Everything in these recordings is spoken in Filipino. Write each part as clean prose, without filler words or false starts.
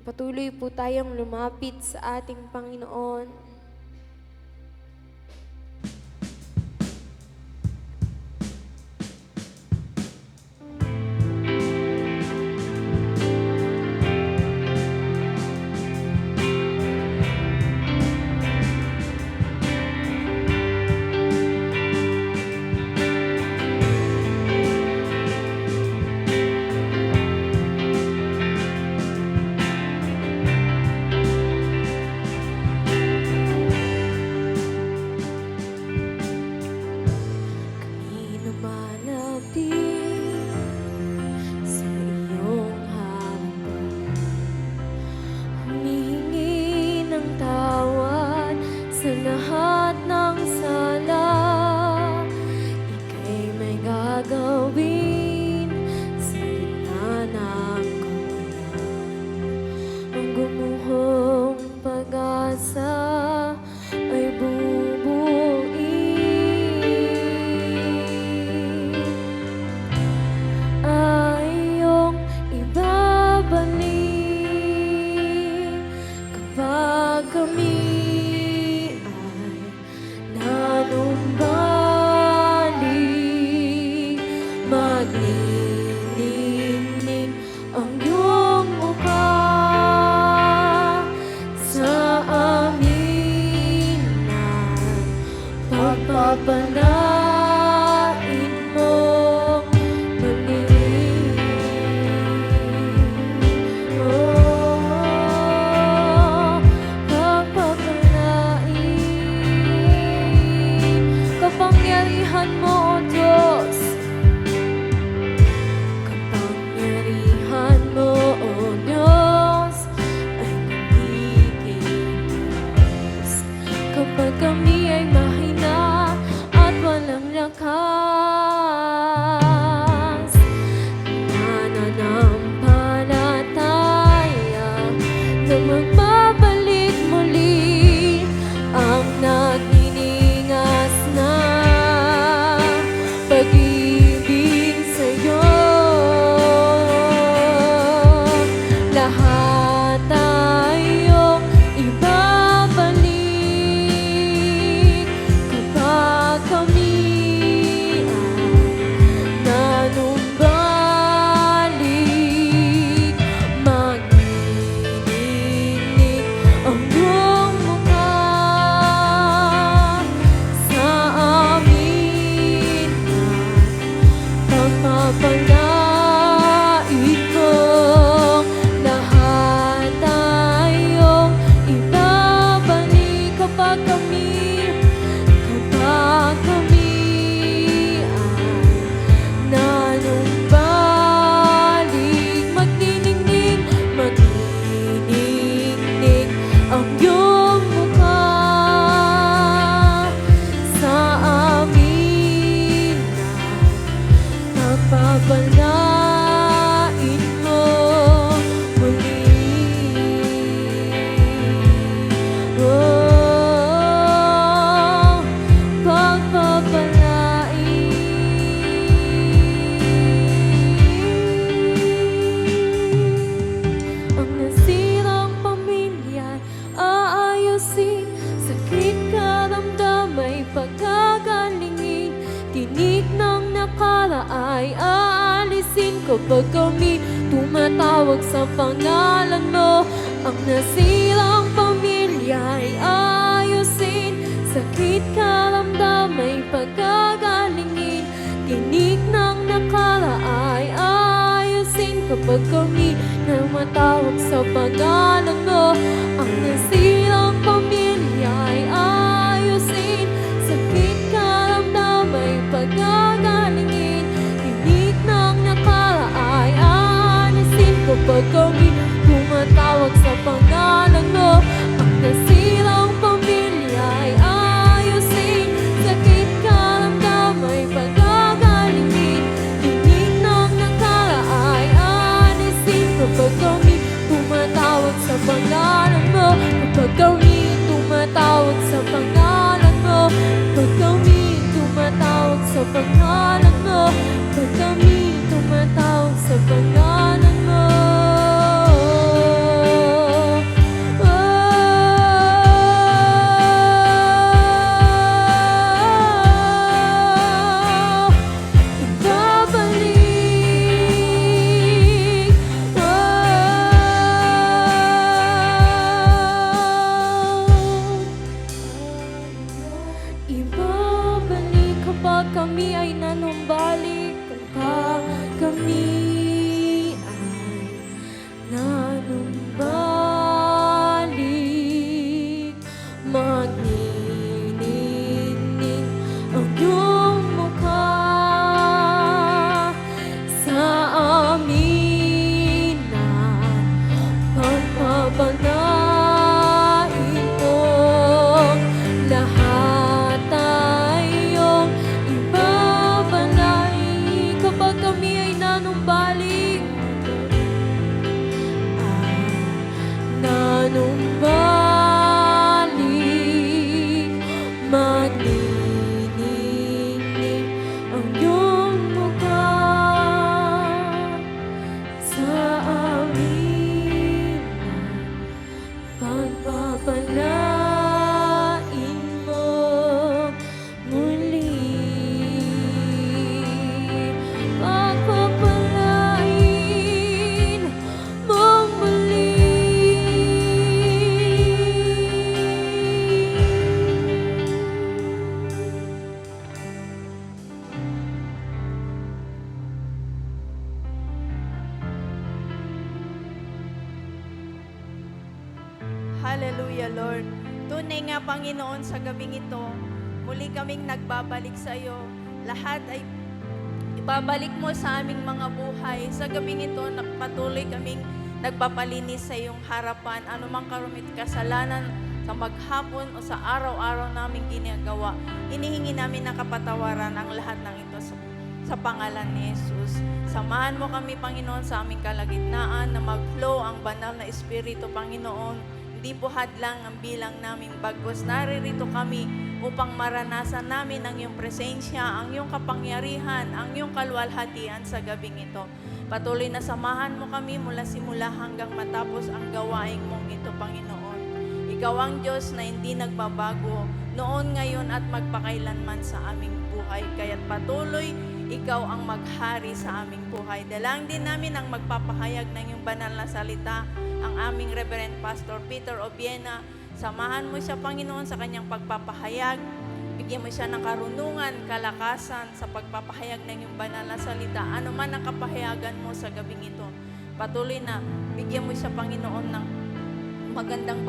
Patuloy po tayong lumapit sa ating Panginoon. Sa lahat ng sala, ika'y may gagawin sa gitna ng kawalan. Ang gumuhong pag-asa ay bubuin, ay iyong ibabalik kapag kami magningning ang iyong mukha sa amin na pagpapalain mong muli. Pagpapalain kapangyarihan mo, O Diyos. Kapag kami ay mahina at walang lakas, nananampalataya na magbabalik muli ang nagniningas na pag-ibig sa'yo. Lahat tayo ibabalik kapag kami ay nanumbalik. Magningning ang iyong mukha sa amin na pagpapalain mo. Lahat tayong ibabalik kapag kami ay nanumbalik. Magniningning ang iyong mukha sa amin na pagpapalain mo muli. Ang nasirang pamilya aayusin, sakit karamdam ay pagkagalingin, tinik ng nakala ay aalisin kapag kami tumatawag sa pangalan mo. Ang nasirang pamilya ay aayusin, sakit karamdam ay pagkagalingin, tinik ng nakala ay aayusin kapag kami tumatawag sa pangalan mo. Ang nasirang pamilya ay ayusin, sakit karamdam ay pagkagalingin, tinik ng nakala ay aalisin kapag kami tumatawag sa pangalan mo. Ang nasirang pamilya ay ayusin, sakit karamdam ay pagkagalingin, tinik ng nakala ay aalisin kapag kami tumatawag sa pangalan mo. Kapag kami tumatawag sa pangalan mo, kapag kami tumatawag sa pangalan mo, kapag kami tumatawag sa pangalan mo. Hallelujah, Lord. Tunay nga, Panginoon, sa gabing ito, muli kaming nagbabalik sa iyo. Lahat ay ibabalik mo sa aming mga buhay. Sa gabing ito, patuloy kaming nagpapalinis sa iyong harapan. Anumang karumit kasalanan sa maghapon o sa araw-araw naming ginagawa, hinihingi namin ng kapatawaran ang lahat ng ito sa pangalan ni Jesus. Samahan mo kami, Panginoon, sa aming kalagitnaan na mag-flow ang banal na Espiritu, Panginoon. Hindi po hadlang ang bilang namin, bagkus naririto kami upang maranasan namin ang iyong presensya, ang iyong kapangyarihan, ang iyong kaluwalhatian sa gabing ito. Patuloy na samahan mo kami mula simula hanggang matapos ang gawaing mong ito, Panginoon. Ikaw ang Diyos na hindi nagbabago noon, ngayon at magpakailanman sa aming buhay. Kaya't patuloy ikaw ang maghari sa aming buhay. Dalang din namin ang magpapahayag ng iyong banal na salita, ang aming Reverend Pastor Peter Obiena. Samahan mo siya, Panginoon, sa kanyang pagpapahayag. Bigyan mo siya ng karunungan, kalakasan sa pagpapahayag ng iyong banal na salita. Ano man ang kapahayagan mo sa gabing ito, patuloy na bigyan mo siya, Panginoon, ng magandang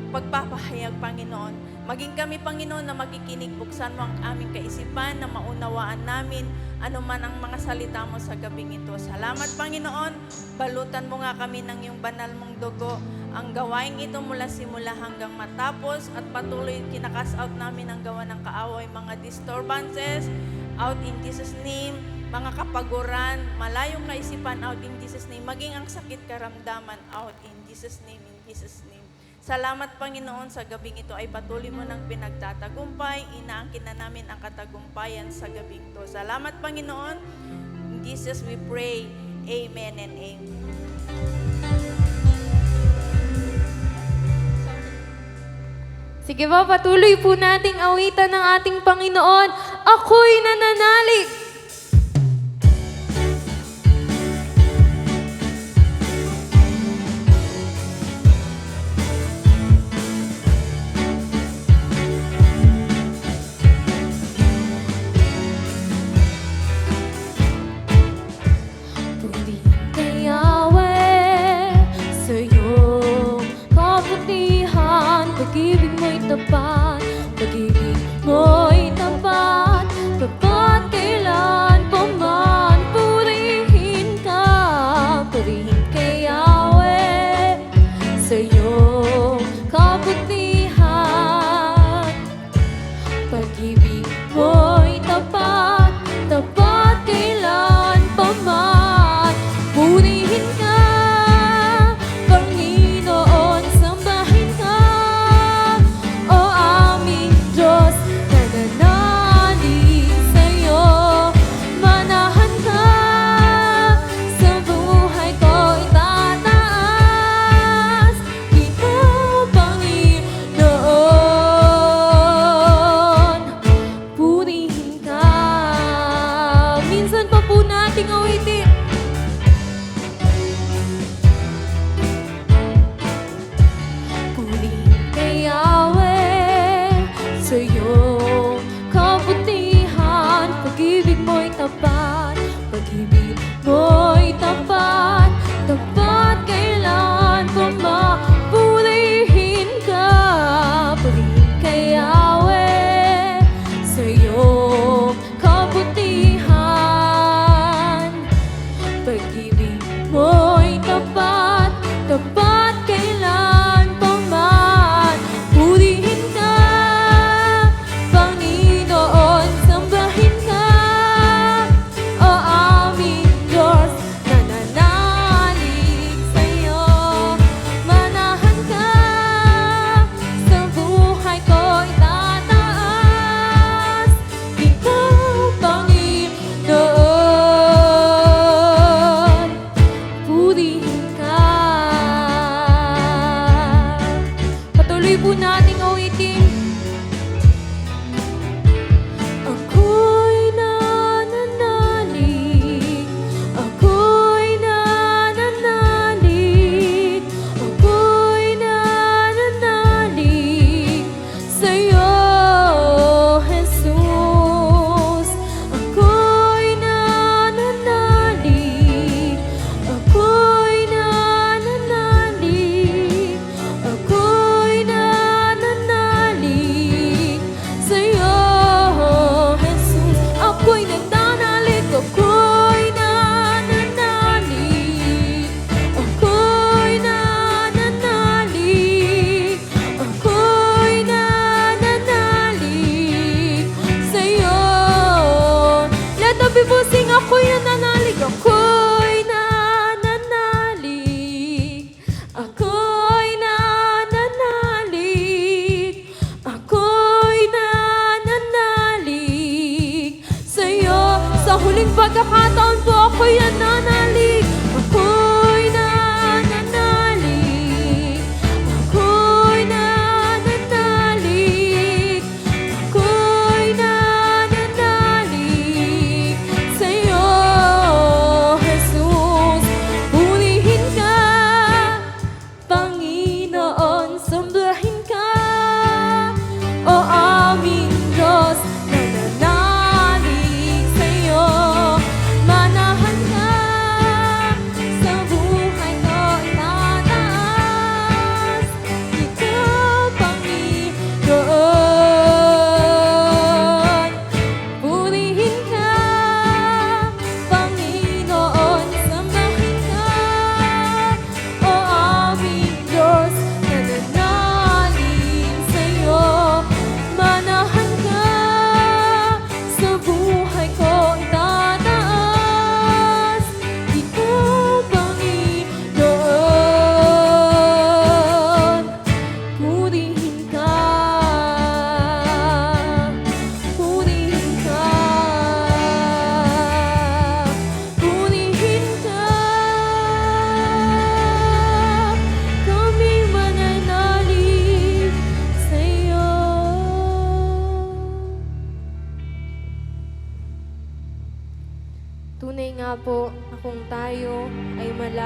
pagpapahayag, Panginoon. Maging kami, Panginoon, na makikinig, buksan mo ang aming kaisipan, na maunawaan namin ano man ang mga salita mo sa gabing ito. Salamat, Panginoon. Balutan mo nga kami ng iyong banal mong dugo. Ang gawain ito mula simula hanggang matapos, at patuloy kinakas out namin ang gawa ng kaaway, mga disturbances, out in Jesus' name, mga kapaguran, malayong kaisipan, out in Jesus' name, maging ang sakit karamdaman, out in Jesus' name, in Jesus' name. Salamat, Panginoon, sa gabing ito ay patuloy mo ng pinagtatagumpay. Inaangkin na namin ang katagumpayan sa gabing ito. Salamat, Panginoon. In Jesus we pray. Amen and amen. Sige po, patuloy po nating awitan ng ating Panginoon. Ako'y nananalig. Purihin ka, Yahweh, sa iyong kabutihan. Pag-ibig mo'y tapat, pag-ibig mo'y tapat, tapat kailan pa man. Purihin ka, Yahweh, sa iyong kabutihan. Pag-ibig mo'y tapat, tapat kailan pa man. Purihin ka, Panginoon, sambahin ka, o aming Diyos, nananalig sa'yo. Manahan ka, sa buhay ko'y tataas. Ikaw, Panginoon, purihin ka. Minsan pa po nating awitin. Purihin ka, Yahweh, sa iyong kabutihan. Pag-ibig mo'y tapat, pag-ibig mo'y tapat, tapat kailan pa man. Purihin ka, Yahweh, sa iyong kabutihan. Pag-ibig mo'y tapat, tapat kailan pa man. Purihin ka, Panginoon, sambahin ka, o aming Diyos, nananalig sa'yo. Manahan ka, sa buhay ko'y tataas. Ikaw, Panginoon, purihin ka. Patuloy po nating awitin. Ako'y nananalig, ako'y nananalig, ako'y nananalig sa'yo, Jesus. Ako'y nananalig, ako'y nananalig, ako'y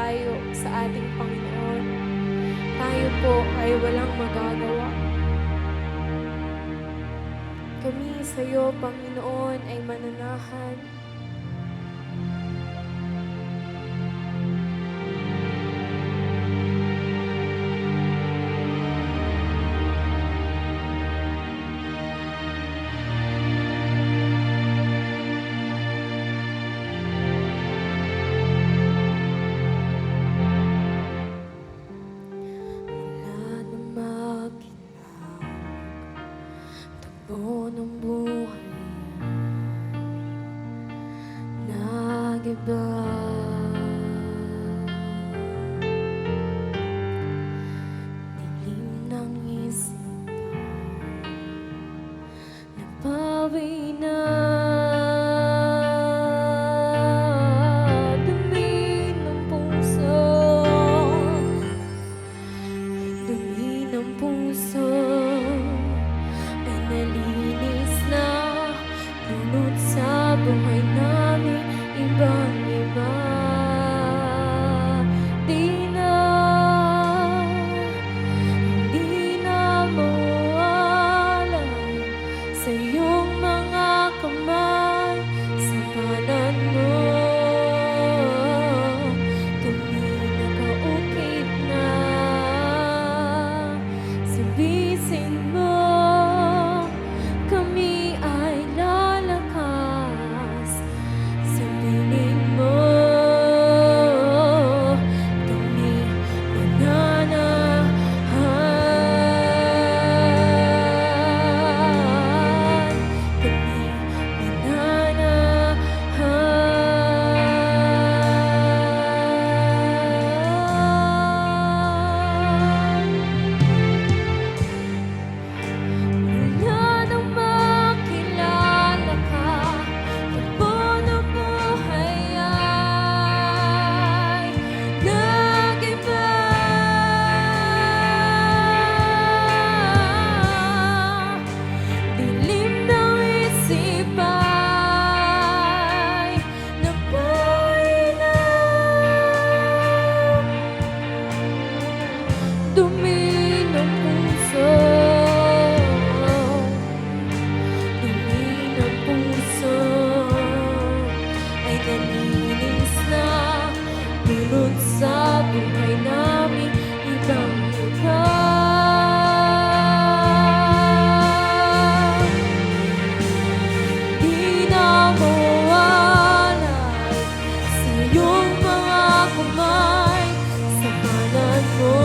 tayo sa ating Panginoon. Tayo po ay walang magagawa. Kami sa iyo, Panginoon, ay mananahan. Wala na makinang takbo ng buhay nag-iba. Dilim ng isipan napawi na. Dumi ng puso, dumi ng puso ay nalinis na. Bunot sa buhay namin ibang-iba. Di na, hindi na mawala sa iyong mga kamay. Sa kanan mo kami nakaukit na. Sa bisin mo kami ay lalakas. Sa piling mo kami mananahan. Kami mananahan. Wala nang makilala ka, takbo ng buhay ay nag-iba. Dilim ng isipay napawi na. Dumi ng puso, dumi ng puso ay nalinis na. Bunot sa buhay namin ibang-iba. Di na mawala sa iyong mga kamay. Sa kanan mo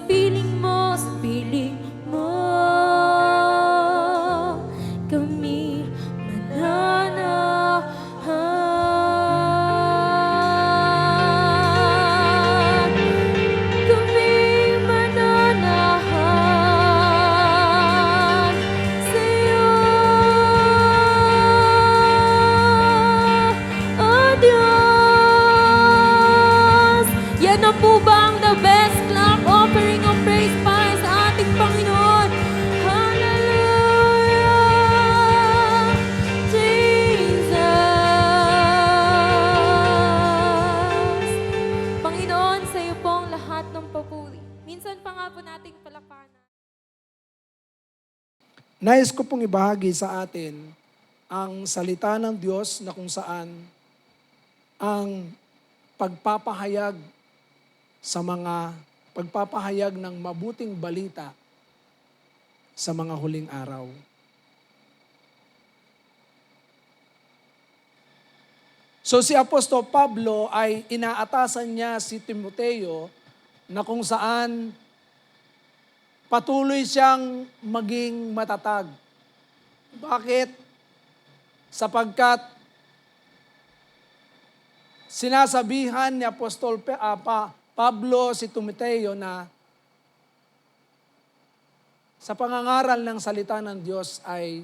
piling mo, sa piling mo, kami mananahan. Kami mananahan sa'yo, O Diyos. Yan na po ba ang the best clap offering of praise para sa ating Panginoon? Hallelujah, Jesus. Panginoon, sa iyo po ang lahat ng papuri. Minsan pa nga po nating palakpakan. Nais ko pong ibahagi sa atin ang salita ng Diyos na kung saan ang pagpapahayag ng mabuting balita sa mga huling araw. So si Apostol Pablo ay inaatasan niya si Timoteo na kung saan patuloy siyang maging matatag. Bakit? Sapagkat sinasabihan ni Apostol Pablo si Timoteo na sa pangangaral ng salita ng Diyos ay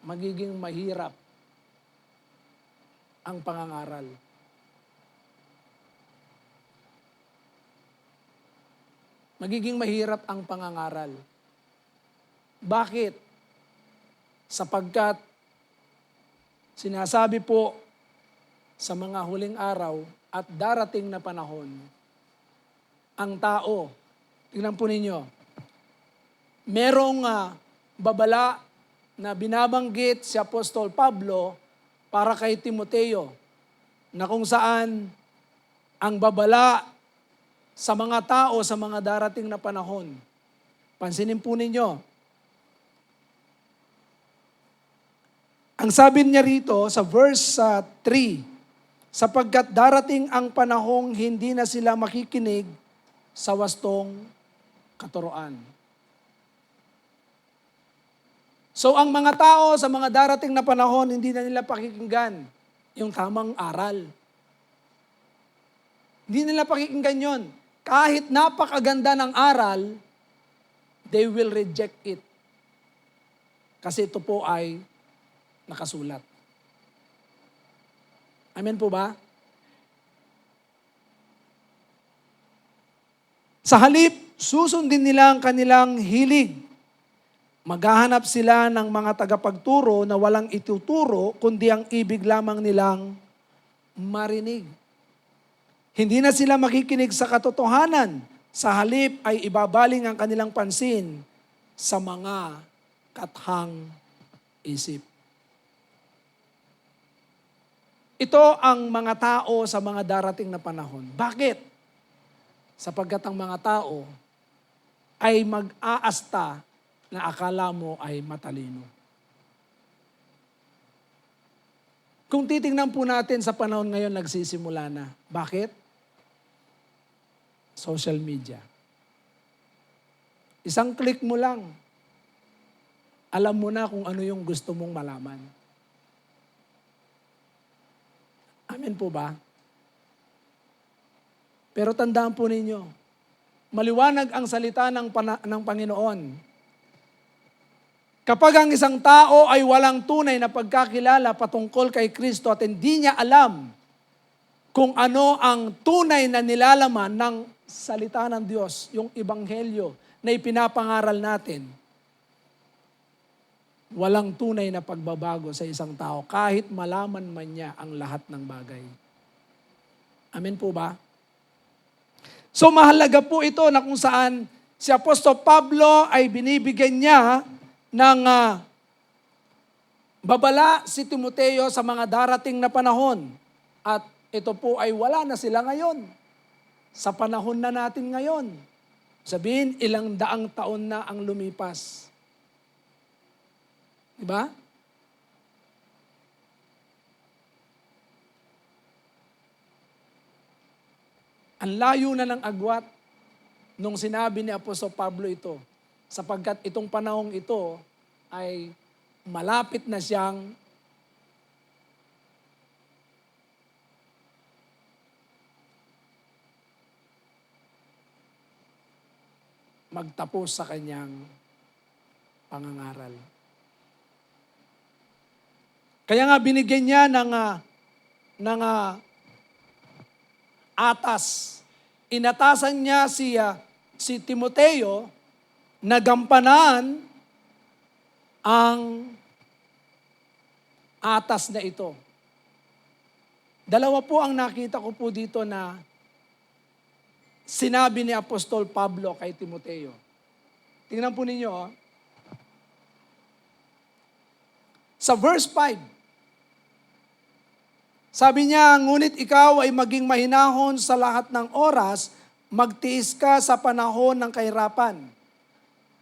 magiging mahirap ang pangangaral. Magiging mahirap ang pangangaral. Bakit? Sapagkat sinasabi po sa mga huling araw at darating na panahon, ang tao, tingnan po ninyo, merong babala na binabanggit si Apostol Pablo para kay Timoteo, na kung saan ang babala sa mga tao sa mga darating na panahon. Pansinin po ninyo. Ang sabi niya rito sa verse 3, sapagkat darating ang panahong hindi na sila makikinig sa wastong katuroan. So ang mga tao sa mga darating na panahon, hindi na nila pakikinggan yung tamang aral. Hindi nila pakikinggan yon. Kahit napakaganda ng aral, they will reject it. Kasi ito po ay nakasulat. Amen po ba? Sa halip, susundin nila ang kanilang hilig. Maghahanap sila ng mga tagapagturo na walang ituturo, kundi ang ibig lamang nilang marinig. Hindi na sila makikinig sa katotohanan. Sa halip ay ibabaling ang kanilang pansin sa mga kathang isip. Ito ang mga tao sa mga darating na panahon. Bakit? Sapagkat ang mga tao ay mag-aasta na akala mo ay matalino. Kung titingnan po natin sa panahon ngayon, nagsisimula na. Bakit? Social media. Isang click mo lang, alam mo na kung ano yung gusto mong malaman. Amen po ba? Pero tandaan po ninyo, maliwanag ang salita ng Panginoon. Kapag ang isang tao ay walang tunay na pagkakilala patungkol kay Kristo at hindi niya alam kung ano ang tunay na nilalaman ng salita ng Diyos, yung ebanghelyo na ipinapangaral natin, walang tunay na pagbabago sa isang tao kahit malaman man niya ang lahat ng bagay. Amen po ba? So mahalaga po ito na kung saan si Apostol Pablo ay binibigyan niya ng babala si Timoteo sa mga darating na panahon. At ito po ay wala na sila ngayon. Sa panahon na natin ngayon. Sabihin, ilang daang taon na ang lumipas. Diba? Ang layo na ng agwat. nung sinabi ni Apostol Pablo ito, sapagkat itong panahong ito ay malapit na siyang magtapos sa kanyang pangangaral. Kaya nga binigyan niya ng atas. Inatasan niya si Timoteo na gampanan ang atas na ito. Dalawa po ang nakita ko po dito na sinabi ni Apostol Pablo kay Timoteo. Tingnan po ninyo. Sa verse 5, sabi niya, ngunit ikaw ay maging mahinahon sa lahat ng oras, magtiis ka sa panahon ng kahirapan.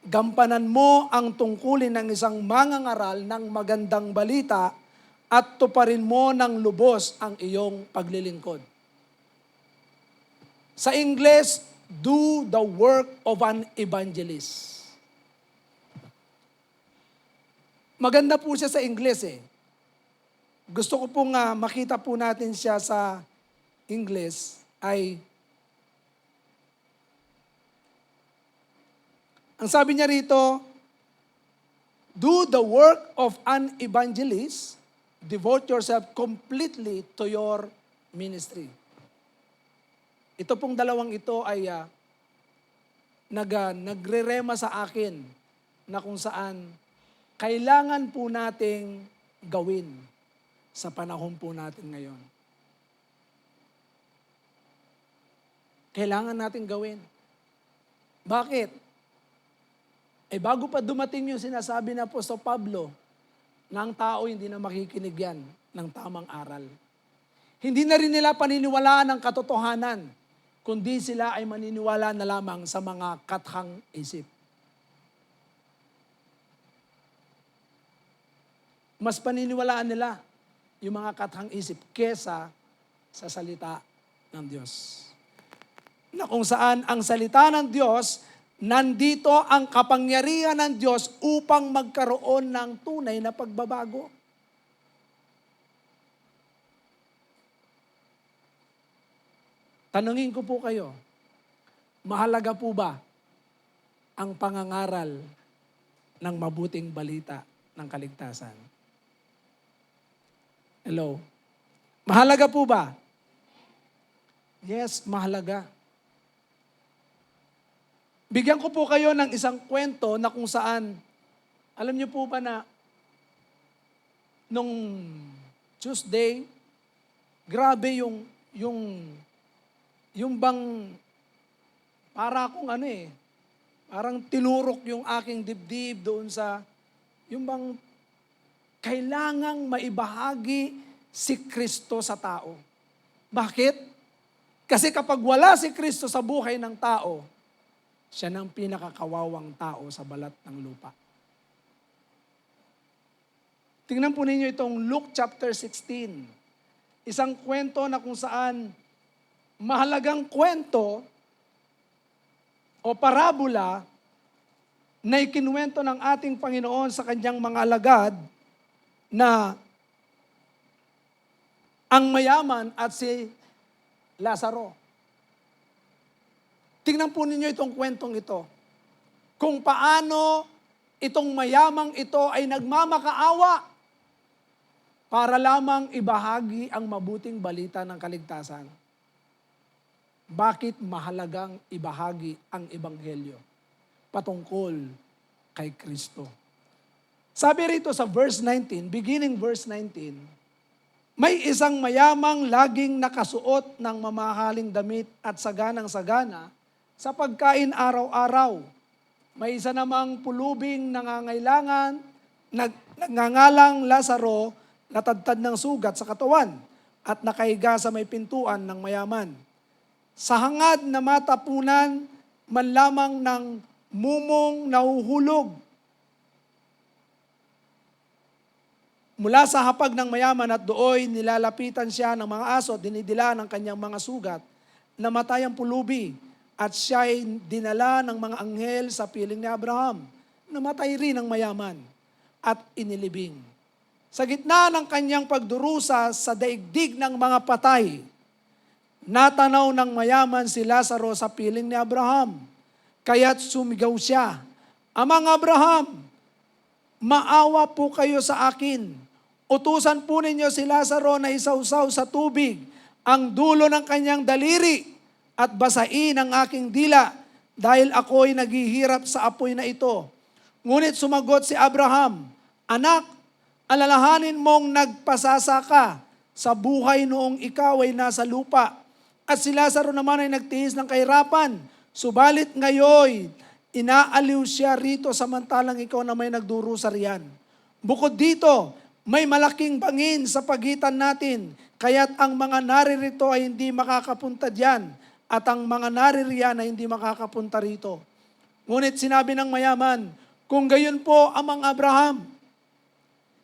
Gampanan mo ang tungkulin ng isang mangangaral ng magandang balita at tuparin mo ng lubos ang iyong paglilingkod. Sa English, do the work of an evangelist. Maganda po siya sa English eh. Gusto ko pong makita po natin siya sa English ay ang sabi niya rito, do the work of an evangelist, devote yourself completely to your ministry. Ito pong dalawang ito ay nagre-rema sa akin na kung saan kailangan po nating gawin sa panahon po natin ngayon. Kailangan nating gawin. Bakit? Bago pa dumating yung sinasabi na Apostol Pablo, na ang tao hindi na makikinig yan ng tamang aral. Hindi na rin nila paniniwalaan ang katotohanan, kundi sila ay maniniwala na lamang sa mga kathang isip. Mas paniniwalaan nila yung mga kathang isip kesa sa salita ng Diyos. Na kung saan ang salita ng Diyos, nandito ang kapangyarihan ng Diyos upang magkaroon ng tunay na pagbabago. Tanungin ko po kayo, mahalaga po ba ang pangangaral ng mabuting balita ng kaligtasan? Hello? Mahalaga po ba? Yes, mahalaga. Bigyan ko po kayo ng isang kwento na kung saan, alam niyo po ba na nung Tuesday, grabe yung bang para akong parang tinurok yung aking dibdib doon sa, yung bang kailangang maibahagi si Kristo sa tao. Bakit? Kasi kapag wala si Kristo sa buhay ng tao, siya ng pinakakawawang tao sa balat ng lupa. Tingnan po ninyo itong Luke chapter 16. Isang kwento na kung saan mahalagang kwento o parabola na ikinuwento ng ating Panginoon sa kanyang mga alagad na ang mayaman at si Lazaro. Tingnan po ninyo itong kwentong ito. Kung paano itong mayamang ito ay nagmamakaawa para lamang ibahagi ang mabuting balita ng kaligtasan. Bakit mahalagang ibahagi ang ebanghelyo patungkol kay Kristo? Sabi rito sa verse 19, beginning verse 19, may isang mayamang laging nakasuot ng mamahaling damit at saganang-sagana sa pagkain araw-araw. May isa namang pulubing nangangailangan, nagngangalang Lazaro, natadtad ng sugat sa katawan at nakahiga sa may pintuan ng mayaman. Sa hangad na matapunan man lamang ng mumong nahuhulog. Mula sa hapag ng mayaman at dooy nilalapitan siya ng mga aso at dinidila ng kanyang mga sugat. Namatay ang pulubi at siya'y dinala ng mga anghel sa piling ni Abraham. Namatay rin ang mayaman at inilibing. Sa gitna ng kanyang pagdurusa sa daigdig ng mga patay, natanaw ng mayaman si Lazaro sa piling ni Abraham. Kaya't sumigaw siya, Amang Abraham, maawa po kayo sa akin. Utusan po ninyo si Lazaro na isawsaw sa tubig ang dulo ng kanyang daliri at basain ang aking dila dahil ako'y naghihirap sa apoy na ito. Ngunit sumagot si Abraham, Anak, alalahanin mong nagpasasa ka sa buhay noong ikaw ay nasa lupa. At si Lazaro naman ay nagtiis ng kahirapan. Subalit ngayon, inaaliw siya rito samantalang ikaw na may nagdurusa riyan. Bukod dito, may malaking bangin sa pagitan natin, kaya't ang mga naririto ay hindi makakapunta diyan at ang mga naririyan ay hindi makakapunta rito. Ngunit sinabi ng mayaman, kung gayon po, Amang Abraham,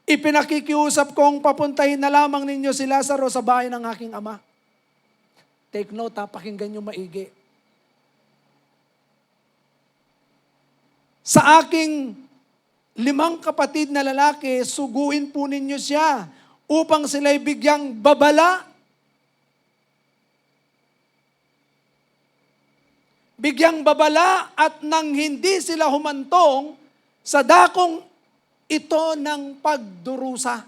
ipinakikiusap kong papuntahin na lamang ninyo si Lazaro sa bahay ng aking ama. Take note ha, pakinggan nyo maigi. Sa aking 5 kapatid na lalaki, suguin po ninyo siya upang sila'y bigyang babala. Bigyang babala at nang hindi sila humantong sa dakong ito ng pagdurusa.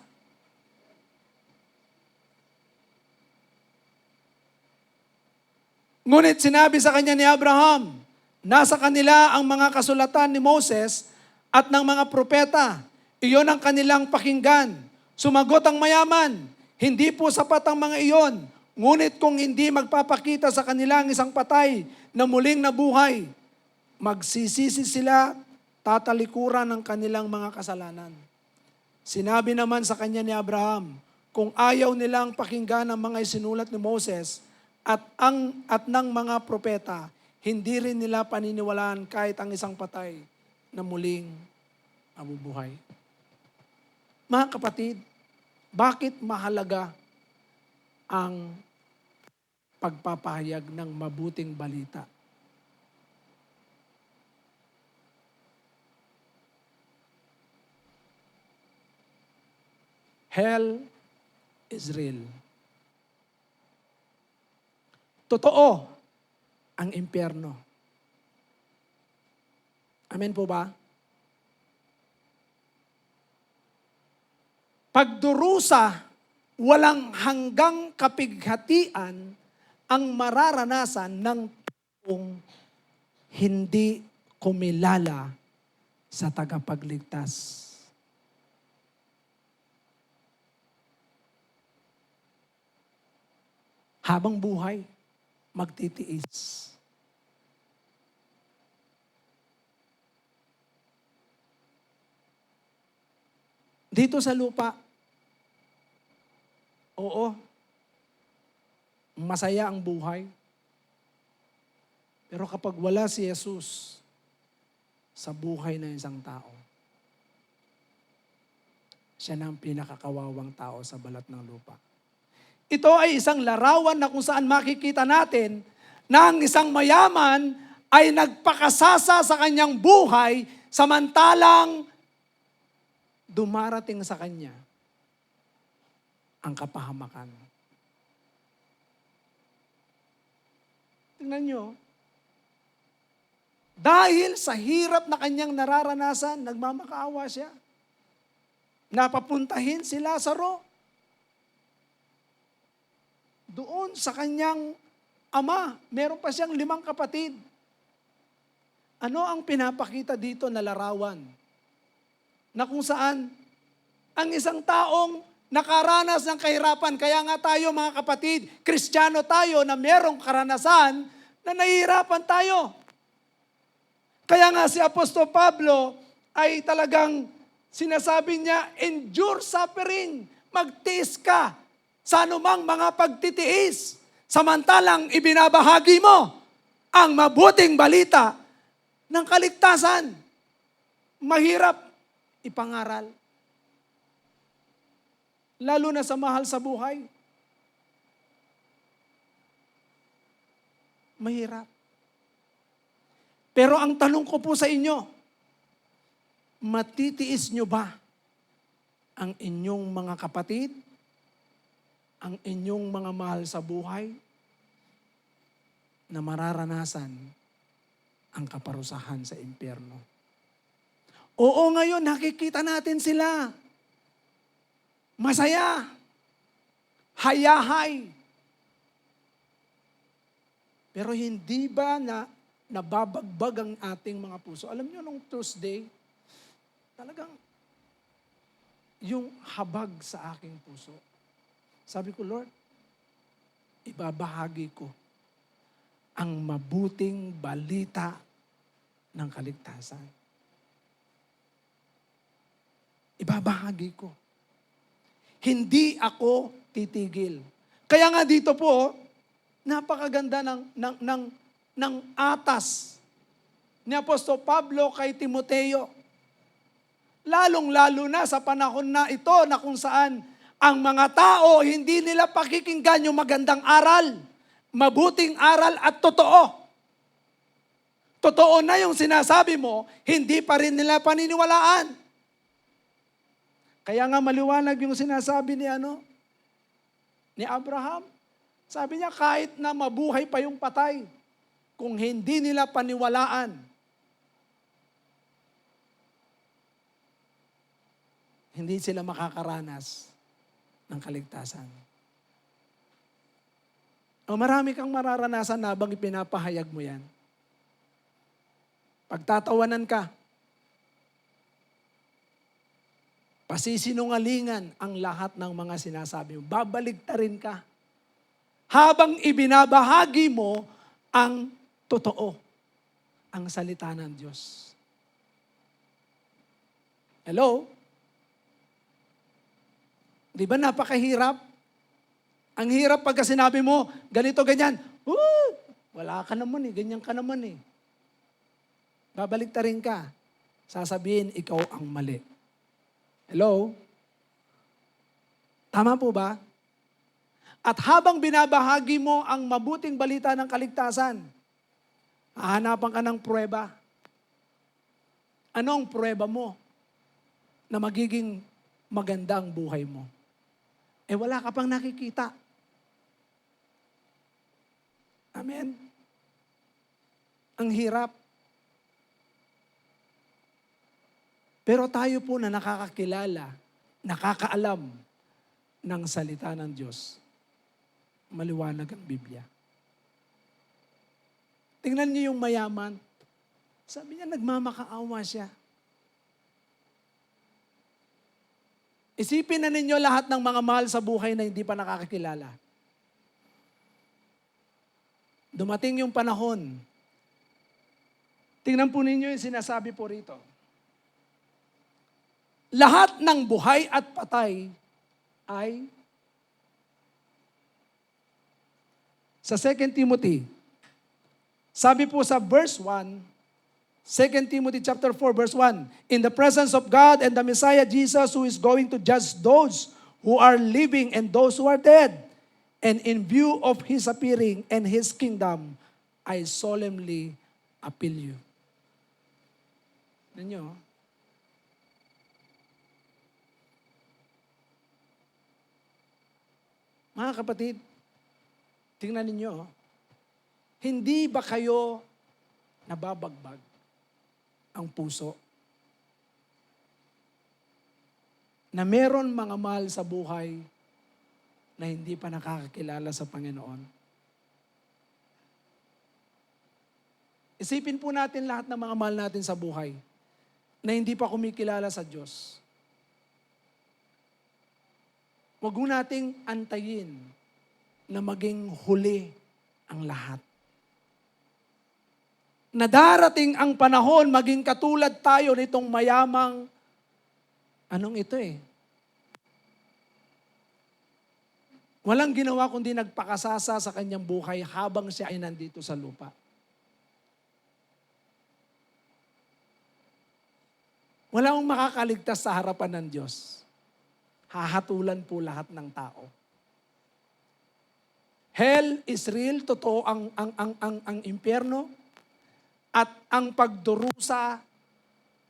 Ngunit sinabi sa kanya ni Abraham, nasa kanila ang mga kasulatan ni Moses at ng mga propeta. Iyon ang kanilang pakinggan. Sumagot ang mayaman, hindi po sapat ang mga iyon. Ngunit kung hindi magpapakita sa kanilang isang patay na muling nabuhay, magsisisi sila, tatalikuran ng kanilang mga kasalanan. Sinabi naman sa kanya ni Abraham, kung ayaw nilang pakinggan ang mga isinulat ni Moses at ng mga propeta, hindi rin nila paniniwalaan kahit ang isang patay na muling mabubuhay. Mga kapatid, bakit mahalaga ang pagpapahayag ng mabuting balita? Hell is real. Totoo ang impyerno. Amen po ba? Pagdurusa, walang hanggang kapighatian ang mararanasan ng taong hindi kumilala sa tagapagligtas. Habang buhay, magtitiis. Dito sa lupa, oo, masaya ang buhay. Pero kapag wala si Jesus sa buhay ng isang tao, siya na ang pinakakawawang tao sa balat ng lupa. Ito ay isang larawan na kung saan makikita natin na ang isang mayaman ay nagpakasasa sa kanyang buhay samantalang dumarating sa kanya ang kapahamakan. Tingnan nyo, dahil sa hirap na kanyang nararanasan, nagmamakaawa siya. Napapuntahin si Lazaro doon sa kanyang ama. Meron pa siyang 5 kapatid. Ano ang pinapakita dito na larawan? Na kung saan ang isang taong nakaranas ng kahirapan, kaya nga tayo mga kapatid, Kristiyano tayo na merong karanasan na nahihirapan tayo. Kaya nga si Apostol Pablo ay talagang sinasabi niya, endure suffering, magtiis ka sa anumang mga pagtitiis, samantalang ibinabahagi mo ang mabuting balita ng kaligtasan. Mahirap ipangaral. Lalo na sa mahal sa buhay. Mahirap. Pero ang tanong ko po sa inyo, matitiis nyo ba ang inyong mga kapatid, ang inyong mga mahal sa buhay, na mararanasan ang kaparusahan sa impyerno? Oo, ngayon nakikita natin sila. Masaya. Hayahay. Pero hindi ba na nababagbag ang ating mga puso? Alam niyo, nung Tuesday, talagang yung habag sa aking puso. Sabi ko, Lord, ibabahagi ko ang mabuting balita ng kaligtasan. Ibabahagi ko. Hindi ako titigil. Kaya nga dito po, napakaganda ng atas ni Apostol Pablo kay Timoteo. Lalong-lalo na sa panahon na ito na kung saan ang mga tao hindi nila pakikinggan yung magandang aral, mabuting aral at totoo. Totoo na yung sinasabi mo, hindi pa rin nila paniniwalaan. Kaya nga maliwanag yung sinasabi ni Abraham. Sabi niya, kahit na mabuhay pa yung patay, kung hindi nila paniwalaan, hindi sila makakaranas ng kaligtasan. O marami kang mararanasan habang ipinapahayag mo yan. Pagtatawanan ka, pasisinungalingan ang lahat ng mga sinasabi mo. Babaligtarin ka. Habang ibinabahagi mo ang totoo, ang salita ng Diyos. Hello? Di ba napakahirap? Ang hirap pagka sinabi mo, ganito, ganyan. Wala ka naman ganyan ka naman Babaligtarin ka. Sasabihin, ikaw ang mali. Hello? Tama po ba? At habang binabahagi mo ang mabuting balita ng kaligtasan, hahanapan ka ng pruweba. Anong pruweba mo na magiging maganda ang buhay mo? Wala ka pang nakikita. Amen? Ang hirap. Pero tayo po na nakakakilala, nakakaalam ng salita ng Diyos, maliwanag ang Biblia. Tingnan niyo yung mayaman. Sabi niya, nagmamakaawa siya. Isipin na ninyo lahat ng mga mahal sa buhay na hindi pa nakakakilala. Dumating yung panahon. Tingnan po ninyo yung sinasabi po rito. Lahat ng buhay at patay ay sa 2 Timothy. Sabi po sa verse 1, 2 Timothy chapter 4 verse 1, in the presence of God and the Messiah Jesus who is going to judge those who are living and those who are dead, and in view of His appearing and His kingdom, I solemnly appeal you. Ninyo, mga kapatid, tingnan ninyo, hindi ba kayo nababagbag ang puso na meron mga mahal sa buhay na hindi pa nakakakilala sa Panginoon? Isipin po natin lahat ng mga mahal natin sa buhay na hindi pa kumikilala sa Diyos. Huwag mo nating antayin na maging huli ang lahat. Na darating ang panahon, maging katulad tayo nitong mayamang, walang ginawa kundi nagpakasasa sa kanyang buhay habang siya ay nandito sa lupa. Wala akong makakaligtas sa harapan ng Diyos. Hahatulan po lahat ng tao. Hell is real, totoo ang impyerno. At ang pagdurusa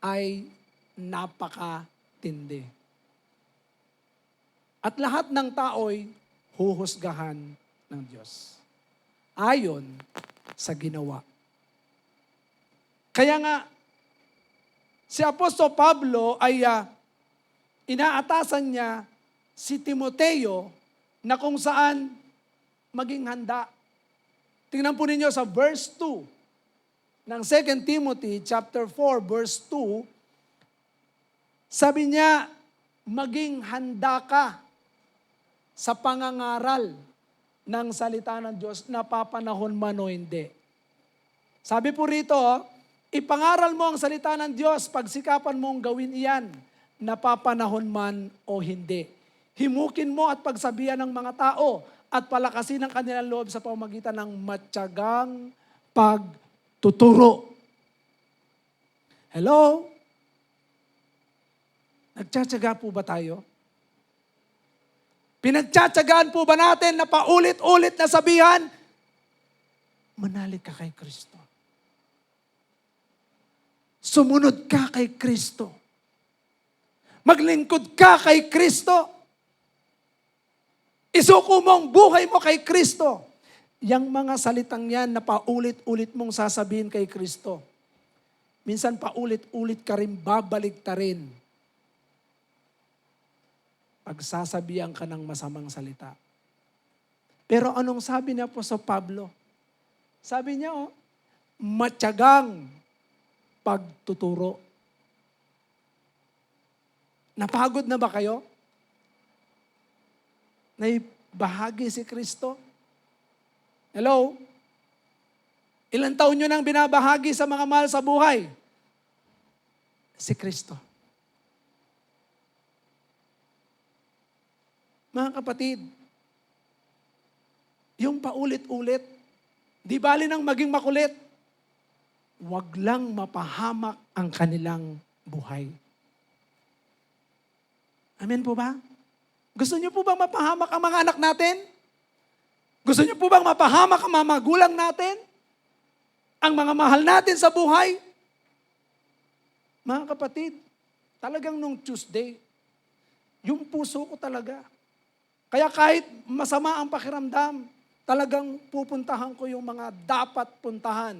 ay napakatindi. At lahat ng tao'y huhusgahan ng Diyos. Ayon sa ginawa. Kaya nga, si Apostol Pablo ay inaatasan niya si Timoteo na kung saan maging handa. Tingnan po ninyo sa verse 2 ng 2 Timothy chapter 4 verse 2, sabi niya, maging handa ka sa pangangaral ng salita ng Diyos na papanahon man o hindi. Sabi po rito, ipangaral mo ang salita ng Diyos, pagsikapan mong gawin iyan, napapanahon man o hindi. Himukin mo at pagsabihan ng mga tao at palakasin ang kanilang loob sa pamamagitan ng matyagang pagtuturo. Hello? Nagtsatsaga po ba tayo? Pinagtsatsagaan po ba natin na paulit-ulit na sabihan, manalig ka kay Kristo. Sumunod ka kay Kristo. Maglingkod ka kay Kristo. Isuko mo ang buhay mo kay Kristo. Yang mga salitang yan na paulit-ulit mong sasabihin kay Kristo. Minsan paulit-ulit ka rin babaligtarin. Pagsasabihan ka ng masamang salita. Pero anong sabi niya po sa Pablo? Sabi niya, matyagang pagtuturo. Napagod na ba kayo? Naibahagi si Kristo? Hello? Ilang taon nyo nang binabahagi sa mga mahal sa buhay? Si Kristo. Mga kapatid, yung paulit-ulit, di bali nang maging makulit, wag lang mapahamak ang kanilang buhay. Amen po ba? Gusto niyo po bang mapahamak ang mga anak natin? Gusto niyo po bang mapahamak ang mga magulang natin? Ang mga mahal natin sa buhay? Mga kapatid, talagang nung Tuesday, yung puso ko talaga. Kaya kahit masama ang pakiramdam, talagang pupuntahan ko yung mga dapat puntahan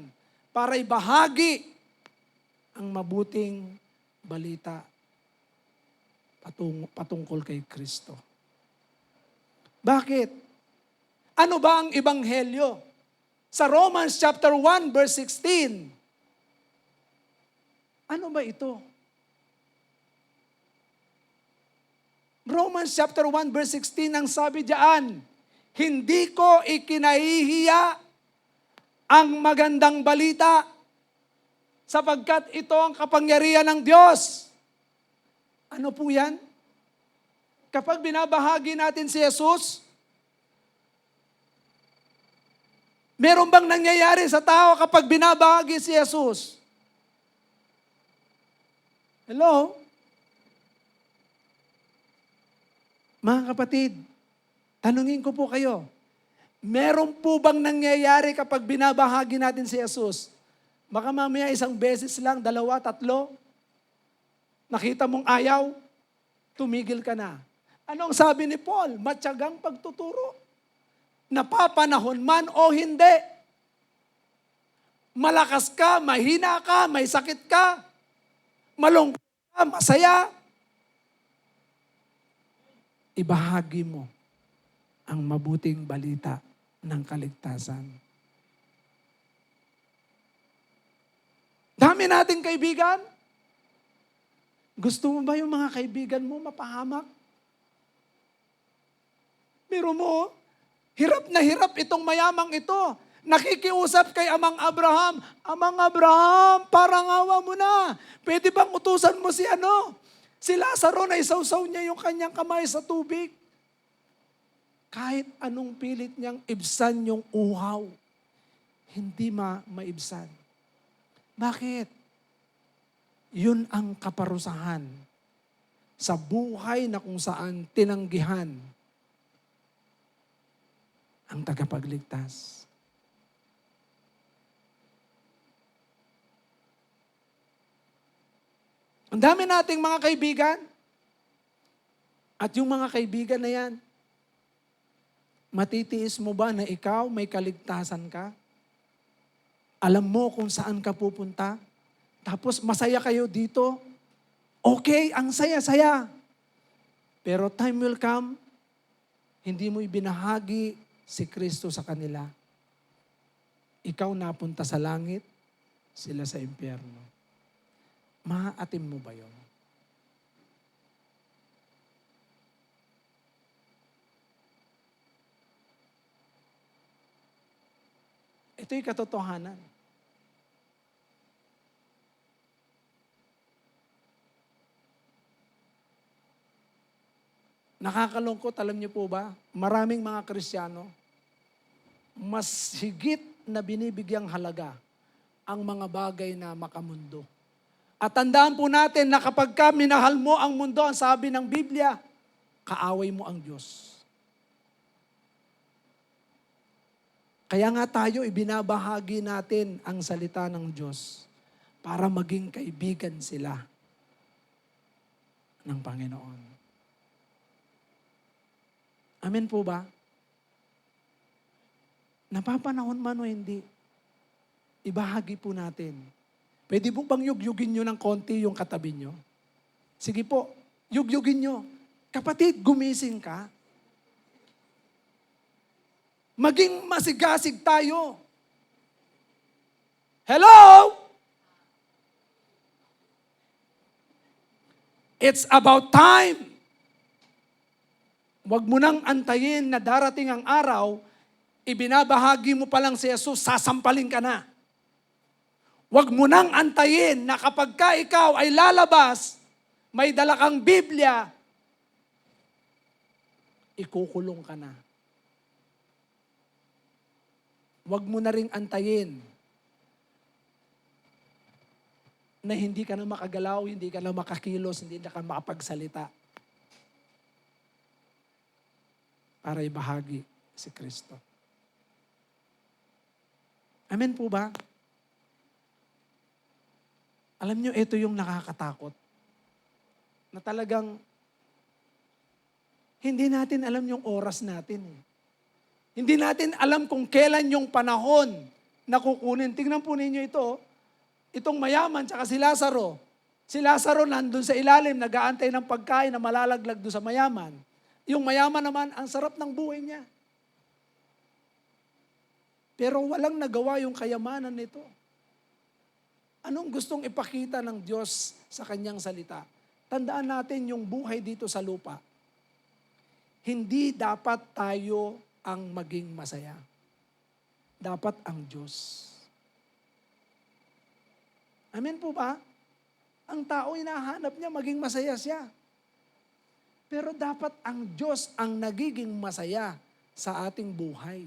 para ibahagi ang mabuting balita patungkol kay Kristo. Bakit? Ano ba ang ebanghelyo? Sa Romans chapter 1 verse 16. Ano ba ito? Romans chapter 1 verse 16 ang sabi diyan, hindi ko ikinahihiya ang magandang balita sapagkat ito ang kapangyarihan ng Diyos. Ano po yan? Kapag binabahagi natin si Jesus, meron bang nangyayari sa tao kapag binabahagi si Jesus? Hello? Mga kapatid, tanungin ko po kayo, meron po bang nangyayari kapag binabahagi natin si Jesus? Baka mamaya isang beses lang, 2, 3, nakita mong ayaw, tumigil ka na. Anong sabi ni Paul? Matyagang pagtuturo. Napapanahon man o hindi. Malakas ka, mahina ka, may sakit ka, malungkot ka, masaya. Ibahagi mo ang mabuting balita ng kaligtasan. Dami nating kaibigan. Gusto mo ba yung mga kaibigan mo mapahamak? Biro mo, hirap na hirap itong mayamang ito. Nakikiusap kay Amang Abraham, Amang Abraham, parang awa mo na. Pwede bang utusan mo si Lazaro na isawsaw niya yung kanyang kamay sa tubig? Kahit anong pilit niyang ibsan yung uhaw, hindi maibsan. Bakit? Yun ang kaparusahan sa buhay na kung saan tinanggihan ang tagapagligtas. Ang dami nating mga kaibigan. At yung mga kaibigan na yan, matitiis mo ba na ikaw may kaligtasan ka? Alam mo kung saan ka pupunta? Tapos masaya kayo dito? Okay, ang saya-saya. Pero time will come, hindi mo ibinahagi si Kristo sa kanila. Ikaw napunta sa langit, sila sa impyerno. Maaatim mo ba yun? Ito'y katotohanan. Nakakalungkot, alam niyo po ba? Maraming mga Kristiyano, mas higit na binibigyang halaga ang mga bagay na makamundo. At tandaan po natin na kapag ka minahal mo ang mundo, ang sabi ng Biblia, kaaway mo ang Diyos. Kaya nga tayo, ibinabahagi natin ang salita ng Diyos para maging kaibigan sila ng Panginoon. Amen po ba? Napapanahon man o hindi, ibahagi po natin. Pwede po bang yugyugin nyo ng konti yung katabi nyo? Sige po, yugyugin nyo. Kapatid, gumising ka. Maging masigasig tayo. Hello? It's about time. Huwag mo nang antayin na darating ang araw, ibinabahagi mo pa lang si Jesus, sasampalin ka na. Huwag mo nang antayin na kapag ka ikaw ay lalabas, may dala kang Biblia, ikukulong ka na. Huwag mo na ring antayin na hindi ka na makagalaw, hindi ka na makakilos, hindi na ka makapagsalita para ibahagi si Kristo. Amen po ba? Alam nyo, ito yung nakakatakot. Na talagang hindi natin alam yung oras natin. Hindi natin alam kung kailan yung panahon na kukunin. Tingnan po ninyo ito. Itong mayaman tsaka si Lazaro. Si Lazaro nandun sa ilalim, nag-aantay ng pagkain na malalaglag doon sa mayaman. Yung mayaman naman, ang sarap ng buhay niya. Pero walang nagawa yung kayamanan nito. Anong gustong ipakita ng Diyos sa kanyang salita? Tandaan natin yung buhay dito sa lupa. Hindi dapat tayo ang maging masaya. Dapat ang Diyos. Amen po ba? Ang tao hinahanap niya maging masaya siya. Pero dapat ang Diyos ang nagiging masaya sa ating buhay.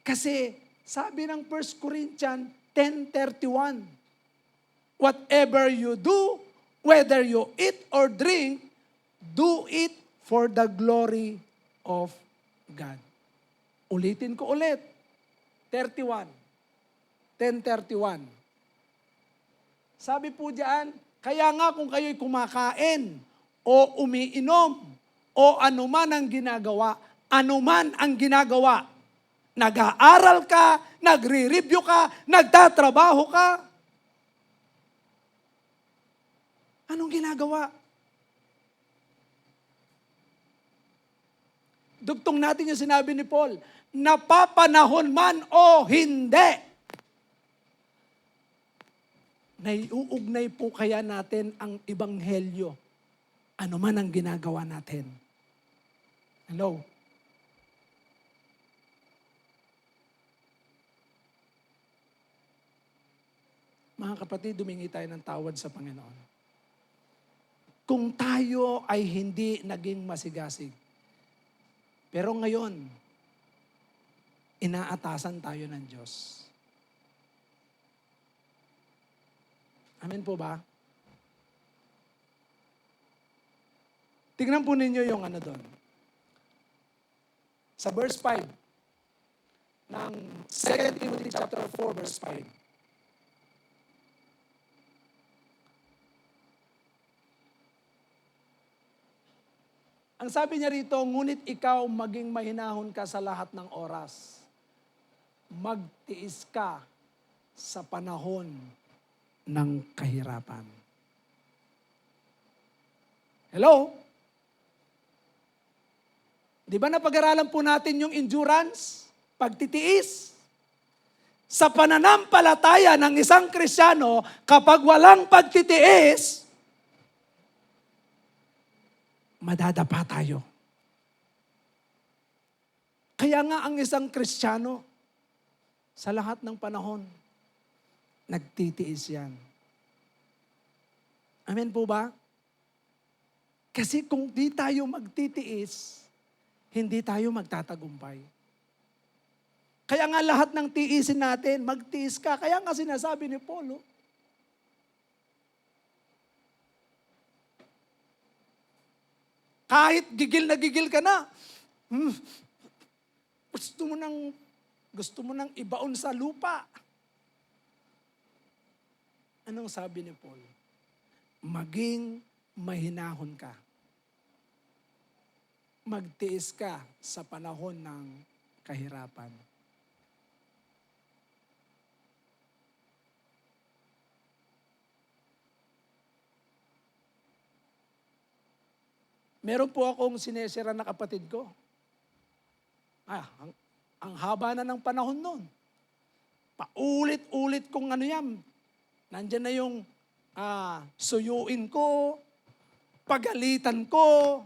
Kasi sabi ng 1 Corinthians 10:31, whatever you do, whether you eat or drink, do it for the glory of God. Ulitin ko ulit. 31. 10:31. Sabi po diyan, kaya nga kung kayo'y kumakain o umiinom o anuman ang ginagawa, nag-aaral ka, nagre-review ka, nagtatrabaho ka, anong ginagawa? Dugtong natin yung sinabi ni Paul, napapanahon man o hindi. Naiuugnay po kaya natin ang ebanghelyo, ano man ang ginagawa natin. Hello? Mga kapatid, dumingi tayo ng tawad sa Panginoon. Kung tayo ay hindi naging masigasig, pero ngayon, inaatasan tayo ng Diyos. Amen po ba? Tingnan po ninyo yung ano doon. Sa verse 5 ng 2 Timothy chapter 4 verse 5. Ang sabi niya rito, ngunit ikaw maging mahinahon ka sa lahat ng oras. Magtiis ka sa panahon ng kahirapan. Hello? Di ba napag-aralan po natin yung endurance? Pagtitiis. Sa pananampalataya ng isang Kristiyano, kapag walang pagtitiis, madadapa tayo. Kaya nga ang isang Kristiyano, sa lahat ng panahon, nagtitiis yan. Amen po ba? Kasi kung di tayo magtitiis, hindi tayo magtatagumpay. Kaya nga lahat ng tiisin natin, magtiis ka. Kaya nga sinasabi ni Paul, kahit gigil ka na, gusto mo nang ibaon sa lupa. Anong sabi ni Paul? Maging mahinahon ka. Magtiis ka sa panahon ng kahirapan. Meron po akong sinesira na kapatid ko. Ang haba na ng panahon nun. Paulit-ulit kong ano yan. Nandyan na yung suyuin ko, pagalitan ko,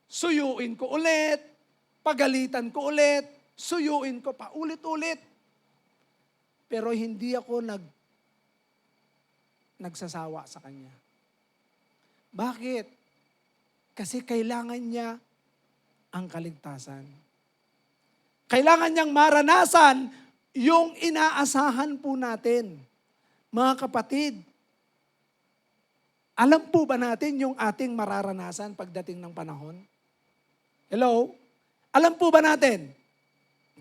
suyuin ko ulit, pagalitan ko ulit, suyuin ko, paulit-ulit. Pero hindi ako nagsasawa sa kanya. Bakit? Kasi kailangan niya ang kaligtasan. Kailangan niyang maranasan yung inaasahan po natin. Mga kapatid, alam po ba natin yung ating mararanasan pagdating ng panahon? Hello? Alam po ba natin?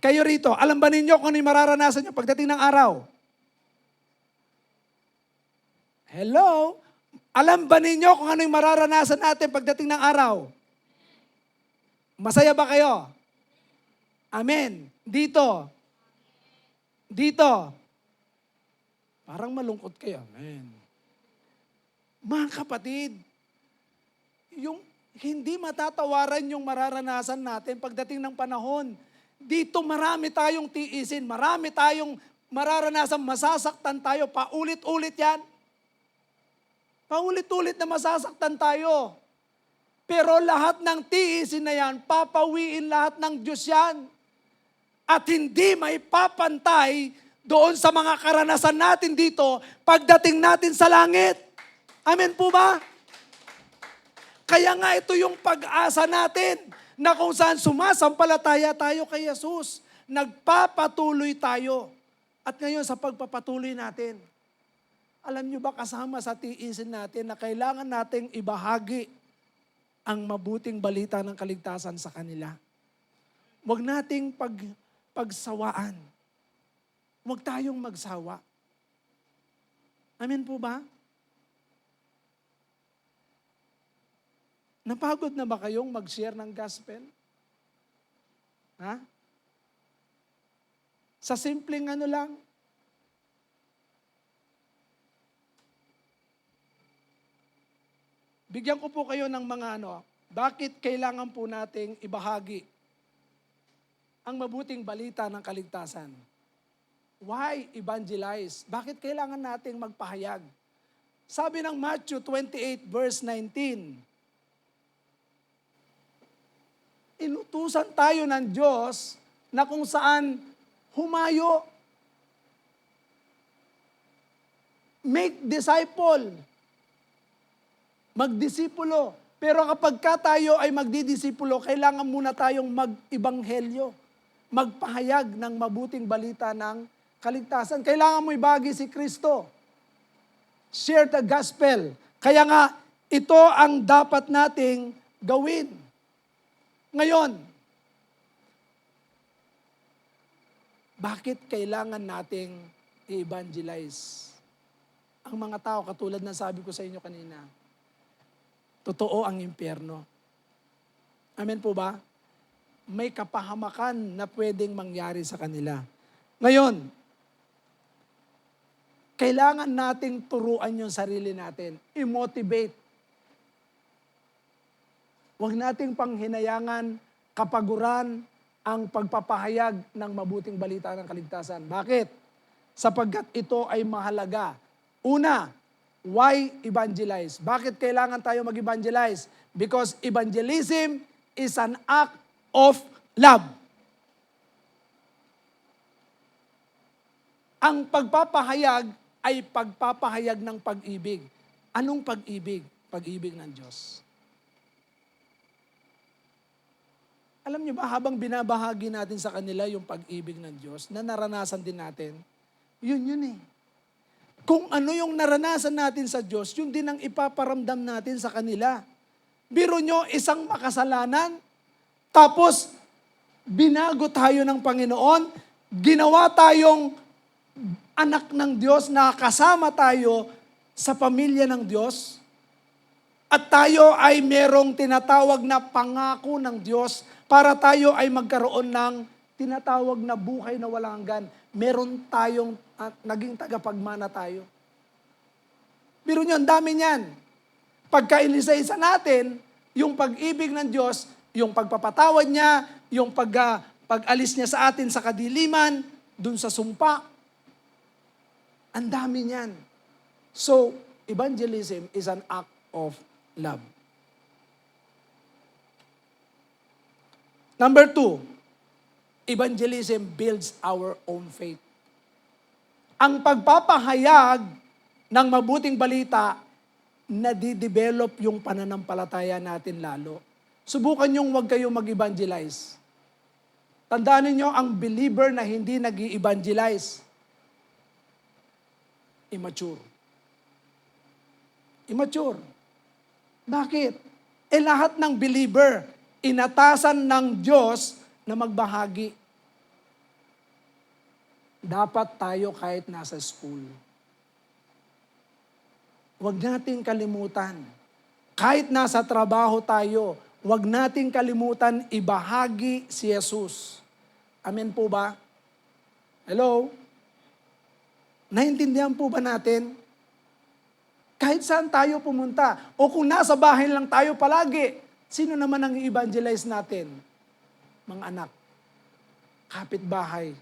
Kayo rito, alam ba ninyo kung ano yung mararanasan nyo pagdating ng araw? Hello? Alam ba ninyo kung ano yung mararanasan natin pagdating ng araw? Masaya ba kayo? Amen. Dito. Parang malungkot kayo. Amen. Mga kapatid, yung hindi matatawaran yung mararanasan natin pagdating ng panahon. Dito marami tayong tiisin, marami tayong mararanasan, masasaktan tayo, paulit-ulit yan. Paulit-ulit na masasaktan tayo. Pero lahat ng tiisin na yan, papawiin lahat ng Diyos yan. At hindi may papantay doon sa mga karanasan natin dito pagdating natin sa langit. Amen po ba? Kaya nga ito yung pag-asa natin na kung saan sumasampalataya tayo kay Jesus. Nagpapatuloy tayo. At ngayon sa pagpapatuloy natin, alam nyo ba kasama sa tiisin natin na kailangan nating ibahagi ang mabuting balita ng kaligtasan sa kanila. Huwag nating pagsawaan. Huwag tayong magsawa. Amen po ba? Napagod na ba kayong mag-share ng gospel? Ha? Sa simpleng ano lang, bigyan ko po kayo ng mga bakit kailangan po nating ibahagi ang mabuting balita ng kaligtasan? Why evangelize? Bakit kailangan nating magpahayag? Sabi ng Matthew 28 verse 19, inutusan tayo ng Diyos na kung saan humayo, make disciple, magdisipulo. Pero kapag tayo ay magdidisipulo, kailangan muna tayong mag-ibanghelyo, magpahayag ng mabuting balita ng kaligtasan. Kailangan mo ibagi si Kristo. Share the gospel. Kaya nga, ito ang dapat nating gawin. Ngayon, bakit kailangan nating i-evangelize ang mga tao katulad ng sabi ko sa inyo kanina? Totoo ang impyerno. Amen po ba? May kapahamakan na pwedeng mangyari sa kanila. Ngayon, kailangan nating turuan yung sarili natin. I-motivate. Huwag nating panghinayangan, kapaguran ang pagpapahayag ng mabuting balita ng kaligtasan. Bakit? Sapagkat ito ay mahalaga. Una, why evangelize? Bakit kailangan tayo mag-evangelize? Because evangelism is an act of love. Ang pagpapahayag ay pagpapahayag ng pag-ibig. Anong pag-ibig? Pag-ibig ng Diyos. Alam niyo ba, habang binabahagi natin sa kanila yung pag-ibig ng Diyos, na naranasan din natin, yun eh. Kung ano yung naranasan natin sa Diyos, yun din ang ipaparamdam natin sa kanila. Biro nyo, isang makasalanan, tapos binago tayo ng Panginoon, ginawa tayong anak ng Diyos na kasama tayo sa pamilya ng Diyos, at tayo ay merong tinatawag na pangako ng Diyos para tayo ay magkaroon ng tinatawag na buhay na walang hanggan. Meron tayong naging tagapagmana tayo. Biro nyo, ang dami niyan. Pagkailisa-isa natin, yung pag-ibig ng Diyos, yung pagpapatawad niya, yung pag-alis niya sa atin sa kadiliman, dun sa sumpa. Ang dami niyan. So, evangelism is an act of love. Number 2, evangelism builds our own faith. Ang pagpapahayag ng mabuting balita, nadidevelop yung pananampalataya natin lalo. Subukan niyong huwag kayong mag-evangelize. Tandaan niyo, ang believer na hindi nag-i-evangelize, immature. Immature. Bakit? Lahat ng believer, inatasan ng Diyos na magbahagi. Dapat tayo kahit nasa school. Huwag nating kalimutan. Kahit nasa trabaho tayo, huwag nating kalimutan ibahagi si Jesus. Amen po ba? Hello? Naintindihan po ba natin? Kahit saan tayo pumunta, o kung nasa bahay lang tayo palagi, sino naman ang i-evangelize natin? Mga anak, kapitbahay,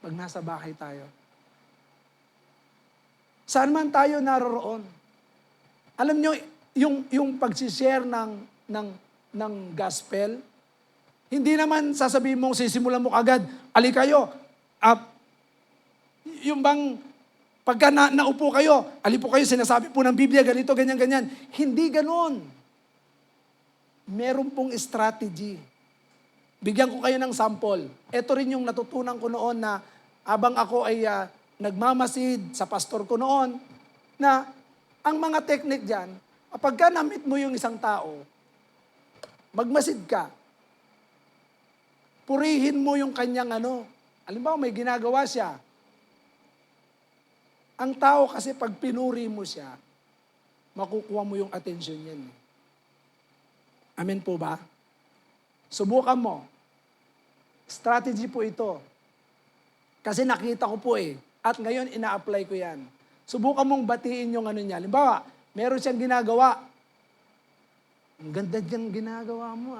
pag nasa bahay tayo. Saan man tayo naroroon. Alam nyo, yung pag-share ng gospel, hindi naman sasabihin mong sisimulan mo agad, ali kayo, yung bang pagka naupo kayo, ali po kayo, sinasabi po ng Biblia, ganito, ganyan, ganyan. Hindi ganon. Meron pong strategy. Bigyan ko kayo ng sample. Ito rin yung natutunan ko noon na habang ako ay nagmamasid sa pastor ko noon, na ang mga technique dyan, pagka na-meet mo yung isang tao, magmasid ka. Purihin mo yung kanyang Halimbawa, may ginagawa siya. Ang tao kasi pag pinuri mo siya, makukuha mo yung attention niyan. Amen po ba? Subukan mo. Strategy po ito. Kasi nakita ko po at ngayon ina-apply ko yan. Subukan mong batiin yung niya. Halimbawa, meron siyang ginagawa. Ang ganda niyang ginagawa mo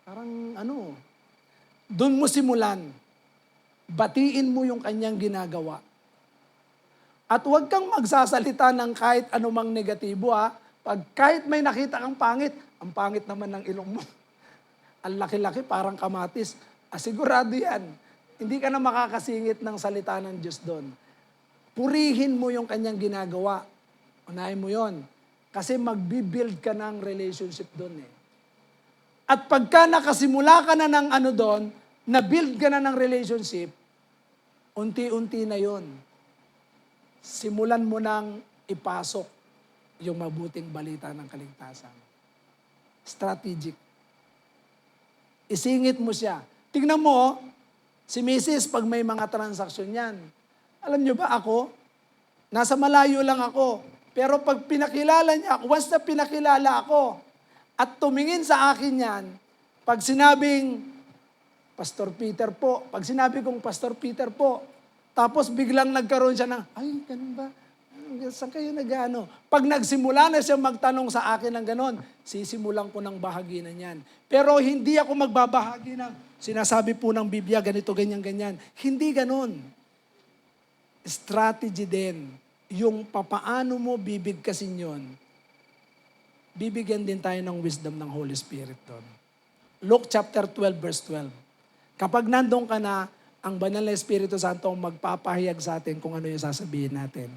Parang doon mo simulan. Batiin mo yung kanyang ginagawa. At huwag kang magsasalita ng kahit anumang negatibo Pag kahit may nakita kang pangit, ang pangit naman ng ilong mo. Ang laki-laki, parang kamatis. Sigurado yan. Hindi ka na makakasingit ng salita ng Diyos doon. Purihin mo yung kanyang ginagawa. Unahin mo yon. Kasi magbibuild ka ng relationship doon At pagka nakasimula ka na ng doon, na-build ka na ng relationship, unti-unti na yon. Simulan mo nang ipasok yung mabuting balita ng kaligtasan. Strategic. Isingit mo siya. Tingnan mo, si Mrs. pag may mga transaksyon yan. Alam nyo ba ako? Nasa malayo lang ako. Pero pag pinakilala niya ako, once na pinakilala ako, At tumingin sa akin yan, pag sinabing, Pastor Peter po, pag sinabi kong Pastor Peter po, tapos biglang nagkaroon siya ng, ay, ganun ba? Saan kayo nag-ano? Pag nagsimula na siya magtanong sa akin ng ganon, sisimulan ko ng bahagi na yan. Pero hindi ako magbabahagi ng, sinasabi po ng Biblia, ganito, ganyan, ganyan. Hindi ganon. Strategy din. Yung papaano mo bibigkasin yon, bibigyan din tayo ng wisdom ng Holy Spirit doon. Luke chapter 12, verse 12. Kapag nandun ka na, ang banal na Espiritu Santo ang magpapahayag sa atin kung ano yung sasabihin natin.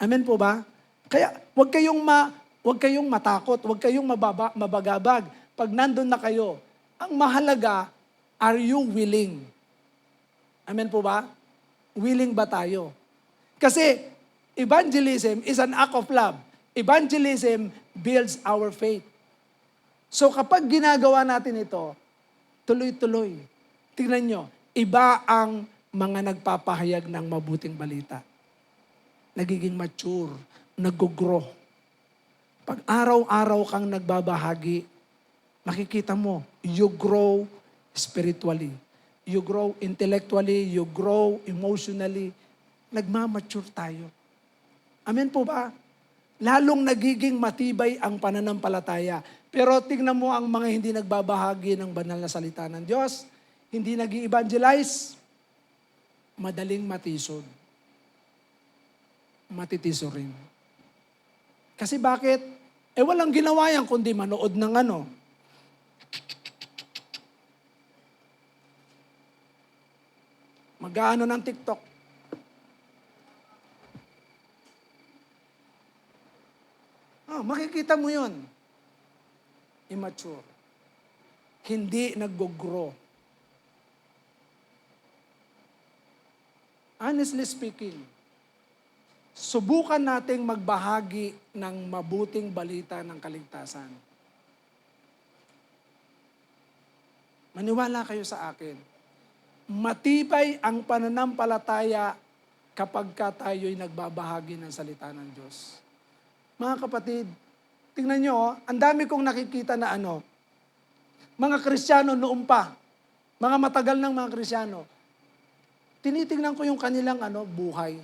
Amen po ba? Kaya huwag kayong matakot, huwag kayong mabagabag. Pag nandun na kayo, ang mahalaga, are you willing? Amen po ba? Willing ba tayo? Kasi evangelism is an act of love. Evangelism builds our faith. So kapag ginagawa natin ito, tuloy-tuloy. Tingnan nyo, iba ang mga nagpapahayag ng mabuting balita. Nagiging mature, nag-grow. Pag araw-araw kang nagbabahagi, makikita mo, you grow spiritually. You grow intellectually, you grow emotionally. Nagmamature tayo. Amen po ba? Lalong nagiging matibay ang pananampalataya. Pero tingnan mo ang mga hindi nagbabahagi ng banal na salita ng Diyos, hindi nag-i-evangelize, madaling matisod. Matitiso rin. Kasi bakit? Walang ginawa yan kundi manood ng ano. Mag-aano ng TikTok. Makikita mo yun. Immature. Hindi nag-grow. Honestly speaking, subukan nating magbahagi ng mabuting balita ng kaligtasan. Maniwala kayo sa akin. Matibay ang pananampalataya kapag tayo'y nagbabahagi ng salita ng Diyos. Mga kapatid, tingnan nyo, ang dami kong nakikita na mga Kristiyano noon pa, mga matagal ng mga Kristiyano, tinitingnan ko yung kanilang buhay.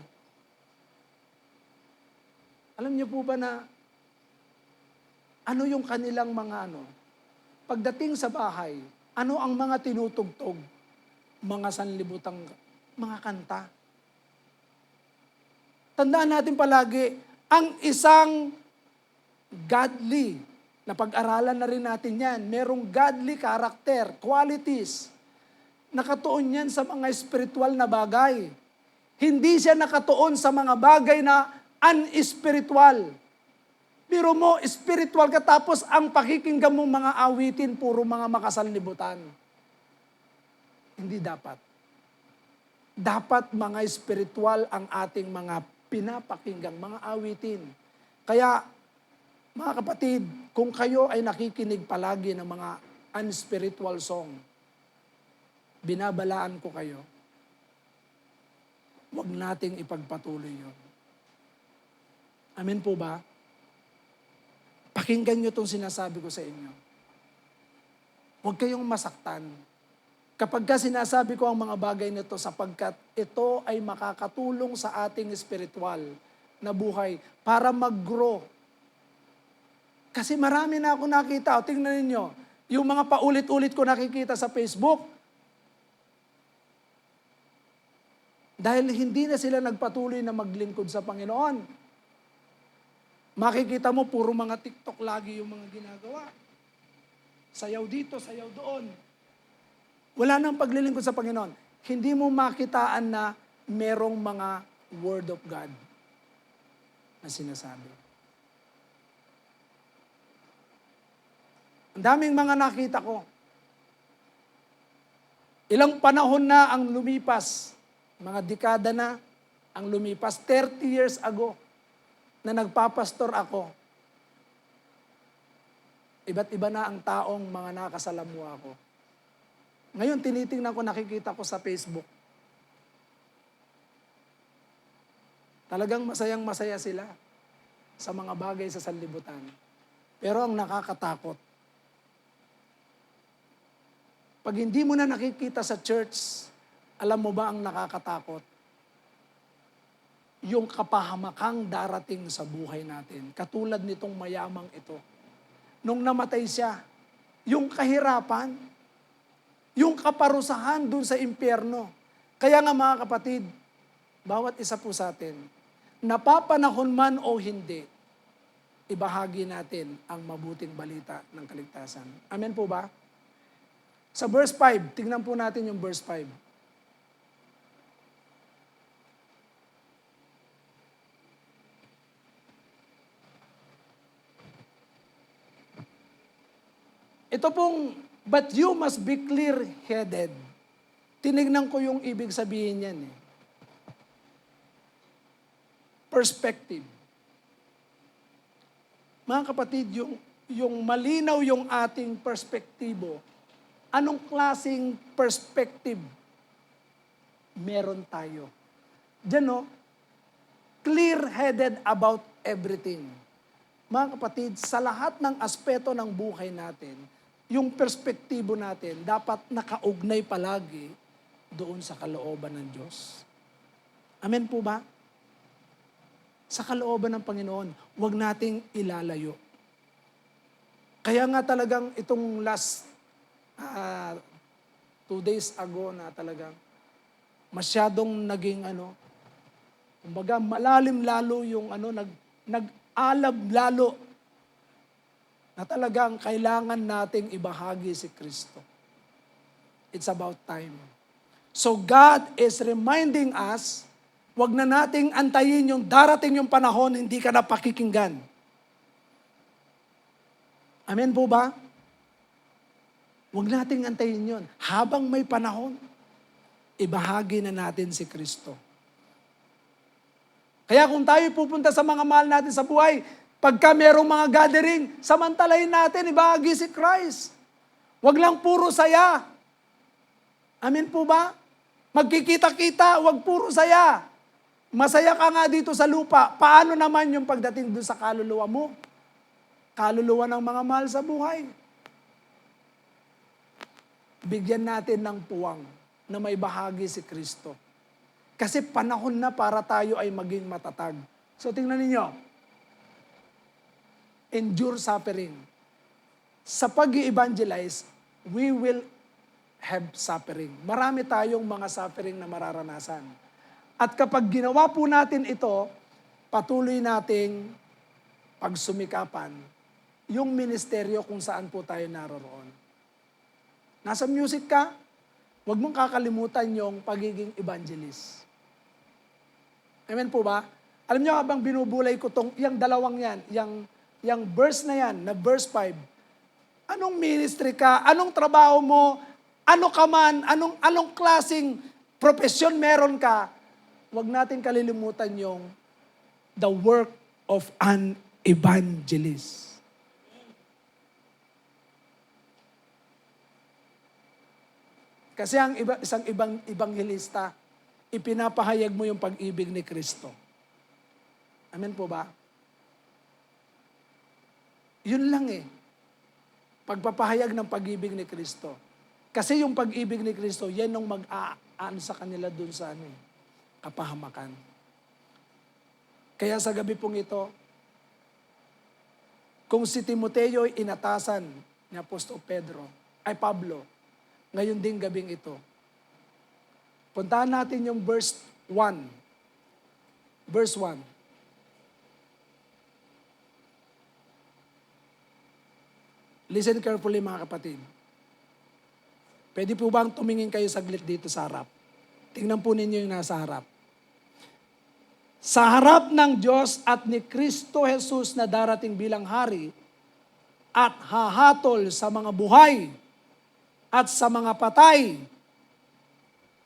Alam niyo po ba na ano yung kanilang mga pagdating sa bahay, ano ang mga tinutugtog? Mga sanlibutang, mga kanta. Tandaan natin palagi, ang isang godly, na pag-aralan na rin natin yan, merong godly character, qualities, nakatuon yan sa mga spiritual na bagay. Hindi siya nakatuon sa mga bagay na unspiritual. Biro mo, spiritual ka tapos ang pakikinggan mong mga awitin, puro mga makasanlibutan. Hindi dapat. Dapat mga spiritual ang ating mga pinapakinggang mga awitin. Kaya, mga kapatid, kung kayo ay nakikinig palagi ng mga unspiritual song, binabalaan ko kayo, huwag nating ipagpatuloy yun. Amen po ba? Pakinggan nyo itong sinasabi ko sa inyo. Huwag kayong masaktan. Kapag ka sinasabi ko ang mga bagay nito sapagkat ito ay makakatulong sa ating spiritual na buhay para mag-grow. Kasi marami na ako nakita. O, tingnan ninyo, yung mga paulit-ulit ko nakikita sa Facebook, dahil hindi na sila nagpatuloy na maglingkod sa Panginoon. Makikita mo, puro mga TikTok lagi yung mga ginagawa. Sayaw dito, sayaw doon. Wala nang paglilingkod sa Panginoon. Hindi mo makitaan na merong mga Word of God na sinasabi. Ang daming mga nakita ko. Ilang panahon na ang lumipas, mga dekada na ang lumipas, 30 years ago, na nagpapastor ako. Iba't iba na ang taong mga nakasalamuha ko. Ngayon, tinitingnan ko, nakikita ko sa Facebook. Talagang masayang-masaya sila sa mga bagay sa sanlibutan. Pero ang nakakatakot, Pag hindi mo na nakikita sa church, alam mo ba ang nakakatakot? Yung kapahamakang darating sa buhay natin. Katulad nitong mayamang ito. Nung namatay siya, yung kahirapan, yung kaparusahan dun sa impyerno. Kaya nga mga kapatid, bawat isa po sa atin, napapanahon man o hindi, ibahagi natin ang mabuting balita ng kaligtasan. Amen po ba? Sa verse 5, tingnan po natin yung verse 5. Ito pong, but you must be clear-headed. Tinignan ko yung ibig sabihin niyan. Perspective. Mga kapatid, yung malinaw yung ating perspektibo, anong klaseng perspective meron tayo? Diyan no, clear-headed about everything. Mga kapatid, sa lahat ng aspeto ng buhay natin, yung perspektibo natin dapat nakaugnay palagi doon sa kalooban ng Diyos. Amen po ba? Sa kalooban ng Panginoon, huwag nating ilalayo. Kaya nga talagang itong last 2 days ago na talagang masyadong naging kumbaga malalim lalo yung nag-alab lalo na talagang kailangan nating ibahagi si Kristo. It's about time. So God is reminding us, wag na nating antayin yung darating yung panahon, hindi ka na pakikinggan. Amen po ba? Wag nating antayin yun. Habang may panahon, ibahagi na natin si Kristo. Kaya kung tayo pupunta sa mga mahal natin sa buhay, pagka merong mga gathering, samantalahin natin, ibahagi si Christ. Wag lang puro saya. Amen po ba? Magkikita-kita, wag puro saya. Masaya ka nga dito sa lupa. Paano naman yung pagdating doon sa kaluluwa mo? Kaluluwa ng mga mahal sa buhay. Bigyan natin ng puwang na may bahagi si Kristo. Kasi panahon na para tayo ay maging matatag. So tingnan ninyo, endure suffering. Sa pag-i-evangelize, we will have suffering. Marami tayong mga suffering na mararanasan. At kapag ginawa po natin ito, patuloy nating pagsumikapan yung ministeryo kung saan po tayo naroroon. Nasa music ka, huwag mong kakalimutan yung pagiging evangelist. Amen po ba? Alam niyo habang binubulay ko yung dalawang yan, yung verse na yan, na verse 5, anong ministry ka, anong trabaho mo, ano ka man, anong klaseng profesyon meron ka, huwag natin kalilimutan yung the work of an evangelist. Kasi ang isang ibang evangelista, ipinapahayag mo yung pag-ibig ni Kristo. Amen po ba? Yun lang pagpapahayag ng pag-ibig ni Kristo. Kasi yung pag-ibig ni Kristo, yan ang mag-aan sa kanila dun sa kapahamakan. Kaya sa gabi pong ito, kung si Timoteo ay inatasan ni Apostol Pablo, ngayon ding gabing ito. Puntahan natin yung verse 1. Verse 1. Listen carefully mga kapatid. Pwede po bang tumingin kayo saglit dito sa harap? Tingnan po ninyo yung nasa harap. Sa harap ng Diyos at ni Kristo Jesus na darating bilang hari at hahatol sa mga buhay at sa mga patay,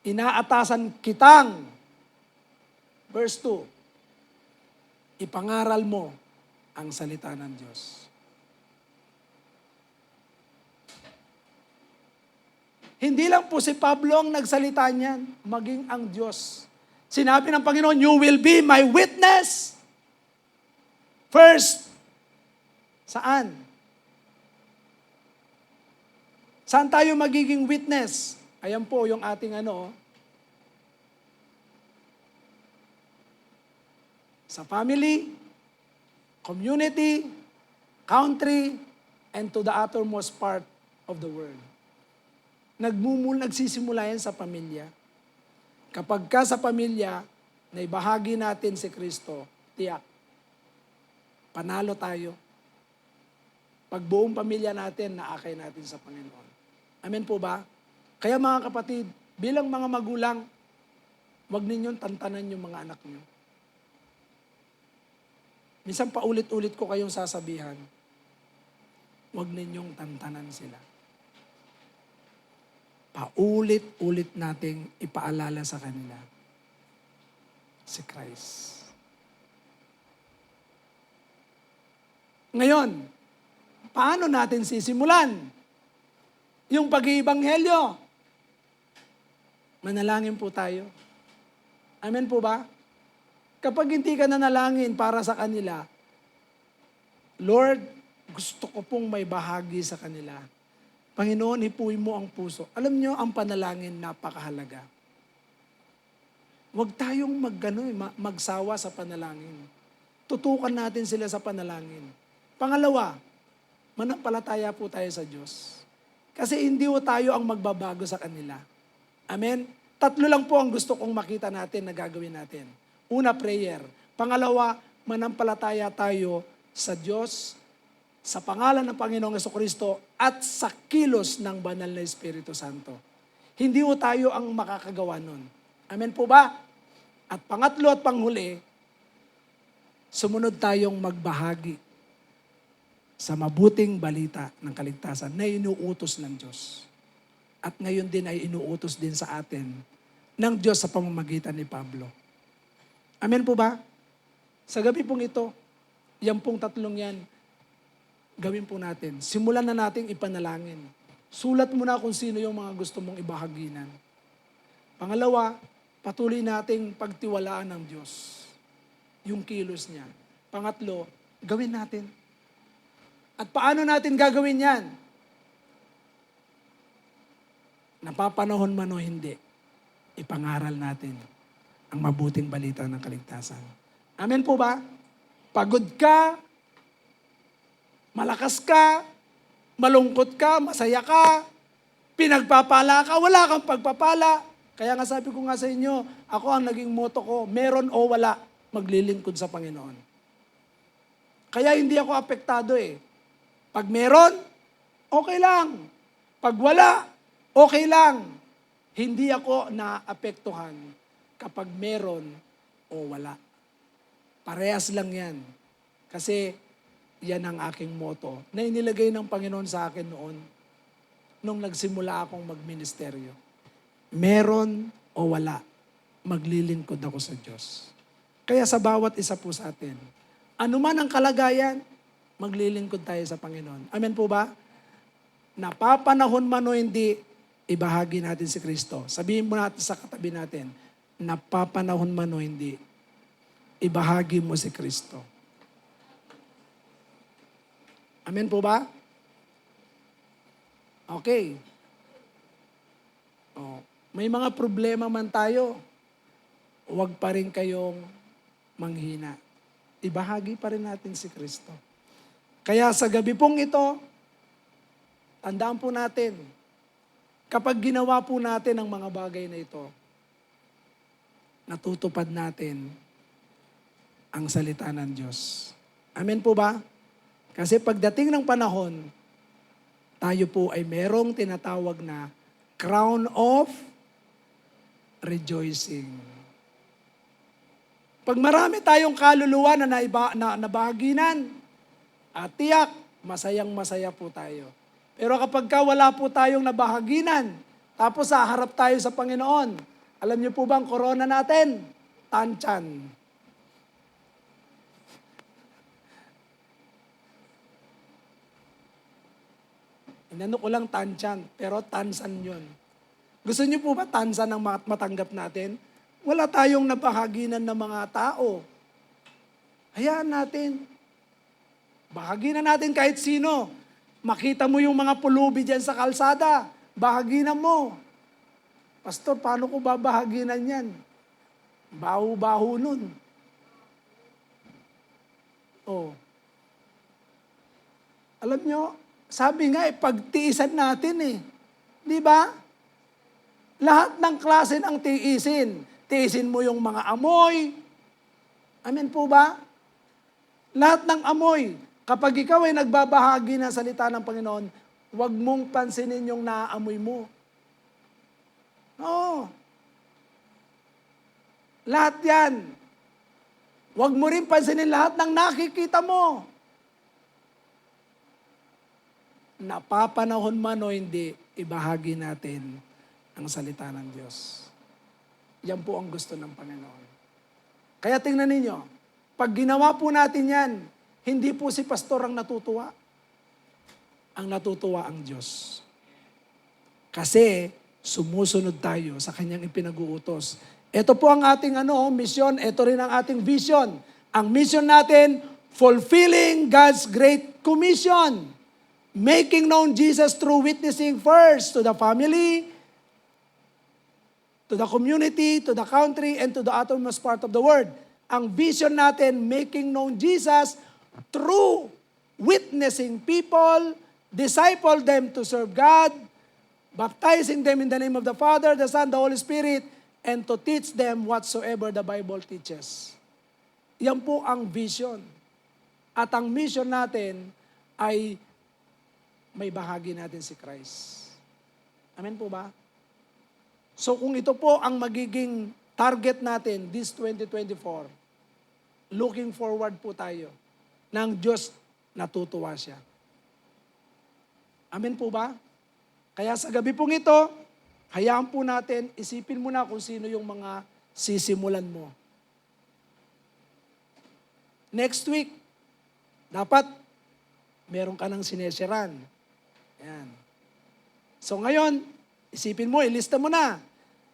inaatasan kitang, verse 2, ipangaral mo ang salita ng Diyos. Hindi lang po si Pablo ang nagsalita niyan, maging ang Diyos. Sinabi ng Panginoon, you will be my witness. First, saan? Saan tayo magiging witness? Ayan po yung ating sa family, community, country, and to the uttermost part of the world. Nagsisimula yan sa pamilya. Kapag ka sa pamilya, naibahagi natin si Kristo, tiyak, panalo tayo. Pag buong pamilya natin, naakay natin sa Panginoon. Amen po ba? Kaya mga kapatid, bilang mga magulang, huwag ninyong tantanan yung mga anak nyo. Minsan paulit-ulit ko kayong sasabihan, huwag ninyong tantanan sila. Paulit-ulit nating ipaalala sa kanila si Christ. Ngayon, paano natin sisimulan yung pag-iibanghelyo? Manalangin po tayo. Amen po ba? Kapag hindi ka nanalangin para sa kanila, Lord, gusto ko pong may bahagi sa kanila. Panginoon, hipuin mo ang puso. Alam nyo, ang panalangin napakahalaga. Huwag tayong magsawa sa panalangin. Tutukan natin sila sa panalangin. Pangalawa, manampalataya po tayo sa Diyos. Kasi hindi po tayo ang magbabago sa kanila. Amen? 3 lang po ang gusto kong makita natin na gagawin natin. Una, prayer. Pangalawa, manampalataya tayo sa Diyos, sa pangalan ng Panginoong Jesucristo at sa kilos ng banal na Espiritu Santo. Hindi po tayo ang makakagawa nun. Amen po ba? At pangatlo at panghuli, sumunod tayong magbahagi sa mabuting balita ng kaligtasan na inuutos ng Diyos. At ngayon din ay inuutos din sa atin ng Diyos sa pamamagitan ni Pablo. Amen po ba? Sa gabi pong ito, yan pong 3 yan, gawin po natin. Simulan na nating ipanalangin. Sulat mo na kung sino yung mga gusto mong ibahaginan. Pangalawa, patuloy nating pagtiwalaan ng Diyos. Yung kilos niya. Pangatlo, gawin natin. At paano natin gagawin yan? Napapanahon man o hindi, ipangaral natin ang mabuting balita ng kaligtasan. Amen po ba? Pagod ka, malakas ka, malungkot ka, masaya ka, pinagpapala ka, wala kang pagpapala. Kaya nga sabi ko nga sa inyo, ako ang naging motto ko, meron o wala, maglilingkod sa Panginoon. Kaya hindi ako apektado eh. Pag meron, okay lang. Pag wala, okay lang. Hindi ako naapektuhan kapag meron o wala. Parehas lang yan. Kasi yan ang aking motto na inilagay ng Panginoon sa akin noon nung nagsimula akong magministeryo. Meron o wala, maglilingkod ako sa Diyos. Kaya sa bawat isa po sa atin, anuman ang kalagayan, maglilingkod tayo sa Panginoon. Amen po ba? Napapanahon man o hindi, ibahagi natin si Kristo. Sabihin mo natin sa katabi natin, napapanahon man o hindi, ibahagi mo si Kristo. Amen po ba? Okay. May mga problema man tayo, huwag pa rin kayong manghina. Ibahagi pa rin natin si Kristo. Kaya sa gabi pong ito, tandaan po natin, kapag ginawa po natin ang mga bagay na ito, natutupad natin ang salita ng Diyos. Amen po ba? Kasi pagdating ng panahon, tayo po ay merong tinatawag na crown of rejoicing. Pag marami tayong kaluluwa na nabahaginan, at tiyak, masayang-masaya po tayo. Pero kapag wala po tayong nabahaginan, tapos haharap tayo sa Panginoon, alam niyo po ba ang corona natin? Tanchan. Inano ko lang tanchan, pero tansan yun. Gusto niyo po ba tansan ang matanggap natin? Wala tayong nabahaginan ng mga tao. Hayaan natin. Bahagi na natin kahit sino. Makita mo yung mga pulubi dyan sa kalsada, bahaginan mo. Pastor, paano ko babahaginan yan? Baho-baho nun. Oh. Alam nyo, sabi nga pagtiisan natin eh. Di ba? Lahat ng klase ang tiisin. Tiisin mo yung mga amoy. Amen po ba? Lahat ng amoy. Kapag ikaw ay nagbabahagi ng salita ng Panginoon, huwag mong pansinin yung naaamoy mo. Oo. Lahat yan. Huwag mo rin pansinin lahat ng nakikita mo. Napapanahon man o hindi, ibahagi natin ang salita ng Diyos. Yan po ang gusto ng Panginoon. Kaya tingnan ninyo, pag ginawa po natin yan, hindi po si pastor ang natutuwa. Ang natutuwa ang Diyos. Kasi sumusunod tayo sa kanyang ipinag-uutos. Ito po ang ating mission, ito rin ang ating vision. Ang mission natin, fulfilling God's Great Commission. Making known Jesus through witnessing first to the family, to the community, to the country, and to the uttermost part of the world. Ang vision natin, making known Jesus through witnessing people, disciple them to serve God, baptizing them in the name of the Father, the Son, the Holy Spirit, and to teach them whatsoever the Bible teaches. Yan po ang vision. At ang mission natin ay may bahagi natin si Christ. Amen po ba? So kung ito po ang magiging target natin this 2024, looking forward po tayo ng Diyos, natutuwa siya. Amen po ba? Kaya sa gabi pong ito, hayaan po natin, isipin mo na kung sino yung mga sisimulan mo. Next week, dapat meron ka ng sinesiran. Yan. So ngayon, isipin mo, ilista mo na.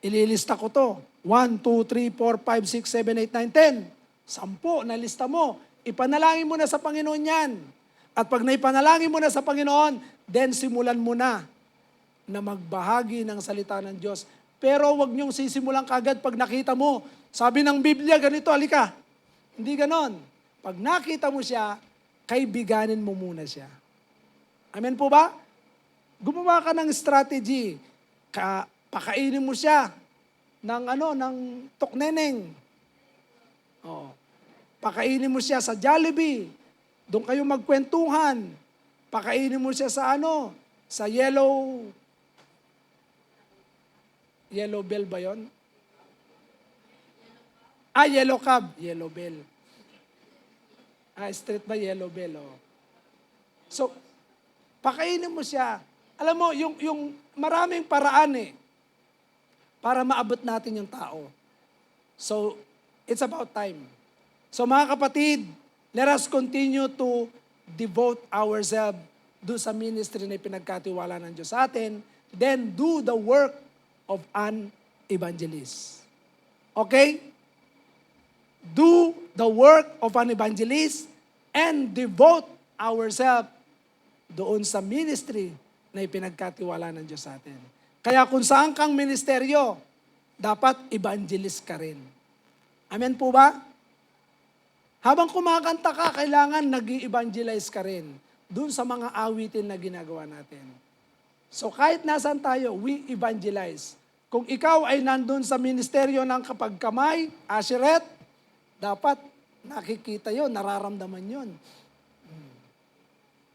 Ililista ko to. 1, 2, 3, 4, 5, 6, 7, 8, 9, 10. 10 na lista mo. Ipanalangin mo na sa Panginoon yan. At pag naipanalangin mo na sa Panginoon, then simulan mo na magbahagi ng salita ng Diyos. Pero wag niyong sisimulan kagad pag nakita mo. Sabi ng Biblia, ganito, halika. Hindi ganon. Pag nakita mo siya, kaibiganin mo muna siya. Amen po ba? Gumawa ka ng strategy. Pakainin mo siya ng tokneneng. Oo. Pakainin mo siya sa Jollibee. Doon kayo magkwentuhan. Pakainin mo siya sa sa Yellow Bell ba yon? Yellow Cab. Yellow Bell. Street ba Yellow Bell? Oh. So, pakainin mo siya. Alam mo, yung maraming paraan para maabot natin yung tao. So, it's about time. So mga kapatid, let us continue to devote ourselves do sa ministry na pinagkatiwala ng Diyos sa atin, then do the work of an evangelist. Okay? Do the work of an evangelist and devote ourselves doon sa ministry na ipinagkatiwala ng Diyos sa atin. Kaya kung saan kang ministeryo, dapat evangelist ka rin. Amen po ba? Habang kumakanta ka, kailangan nag-evangelize ka rin doon sa mga awitin na ginagawa natin. So kahit nasan tayo, we evangelize. Kung ikaw ay nandun sa ministeryo ng kapagkamay, Asheret, dapat nakikita yon, nararamdaman yon.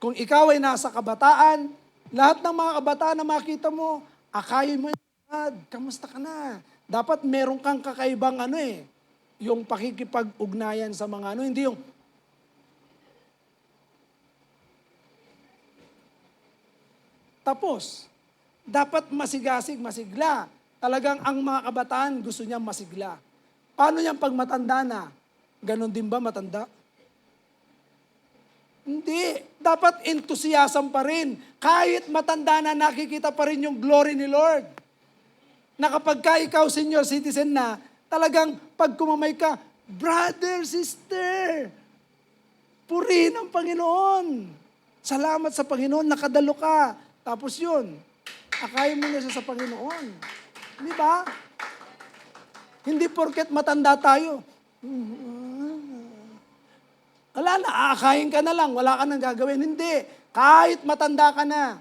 Kung ikaw ay nasa kabataan, lahat ng mga kabataan na makita mo, akayin mo, kamusta ka na? Dapat meron kang kakaibang yung pakikipag-ugnayan sa mga hindi yung tapos. Dapat masigasig, masigla. Talagang ang mga kabataan gusto niya masigla. Paano yan pag matanda na? Ganon din ba matanda? Hindi. Dapat enthusiasm pa rin. Kahit matanda na, nakikita pa rin yung glory ni Lord. Na kapag ka ikaw senior citizen na, talagang pag kumamay ka, brother, sister, purihin ang Panginoon. Salamat sa Panginoon, nakadalo ka. Tapos yun, akayin mo na siya sa Panginoon. Di ba? Hindi porket matanda tayo. Wala na, aakayin ka na lang, wala ka nang gagawin. Hindi, kahit matanda ka na,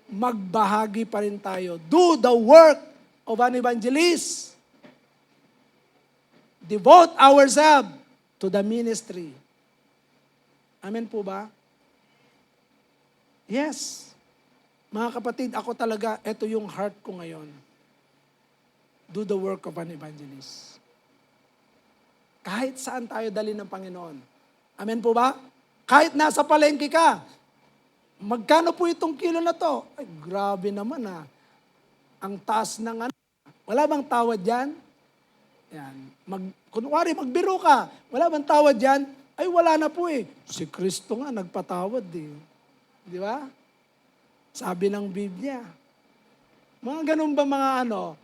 magbahagi pa rin tayo. Do the work of an evangelist. Devote ourselves to the ministry. Amen po ba? Yes. Mga kapatid, ako talaga, ito yung heart ko ngayon. Do the work of an evangelist. Kahit saan tayo dali ng Panginoon. Amen po ba? Kahit nasa palengke ka, magkano po itong kilo na to? Ay, grabe naman Ang taas ng ano. Wala bang tawad yan? Yan. Kunwari, magbiro ka. Wala bang tawad yan? Ay, wala na po eh. Si Kristo nga nagpatawad eh. Di ba? Sabi ng Biblia. Mga ganun ba mga ano?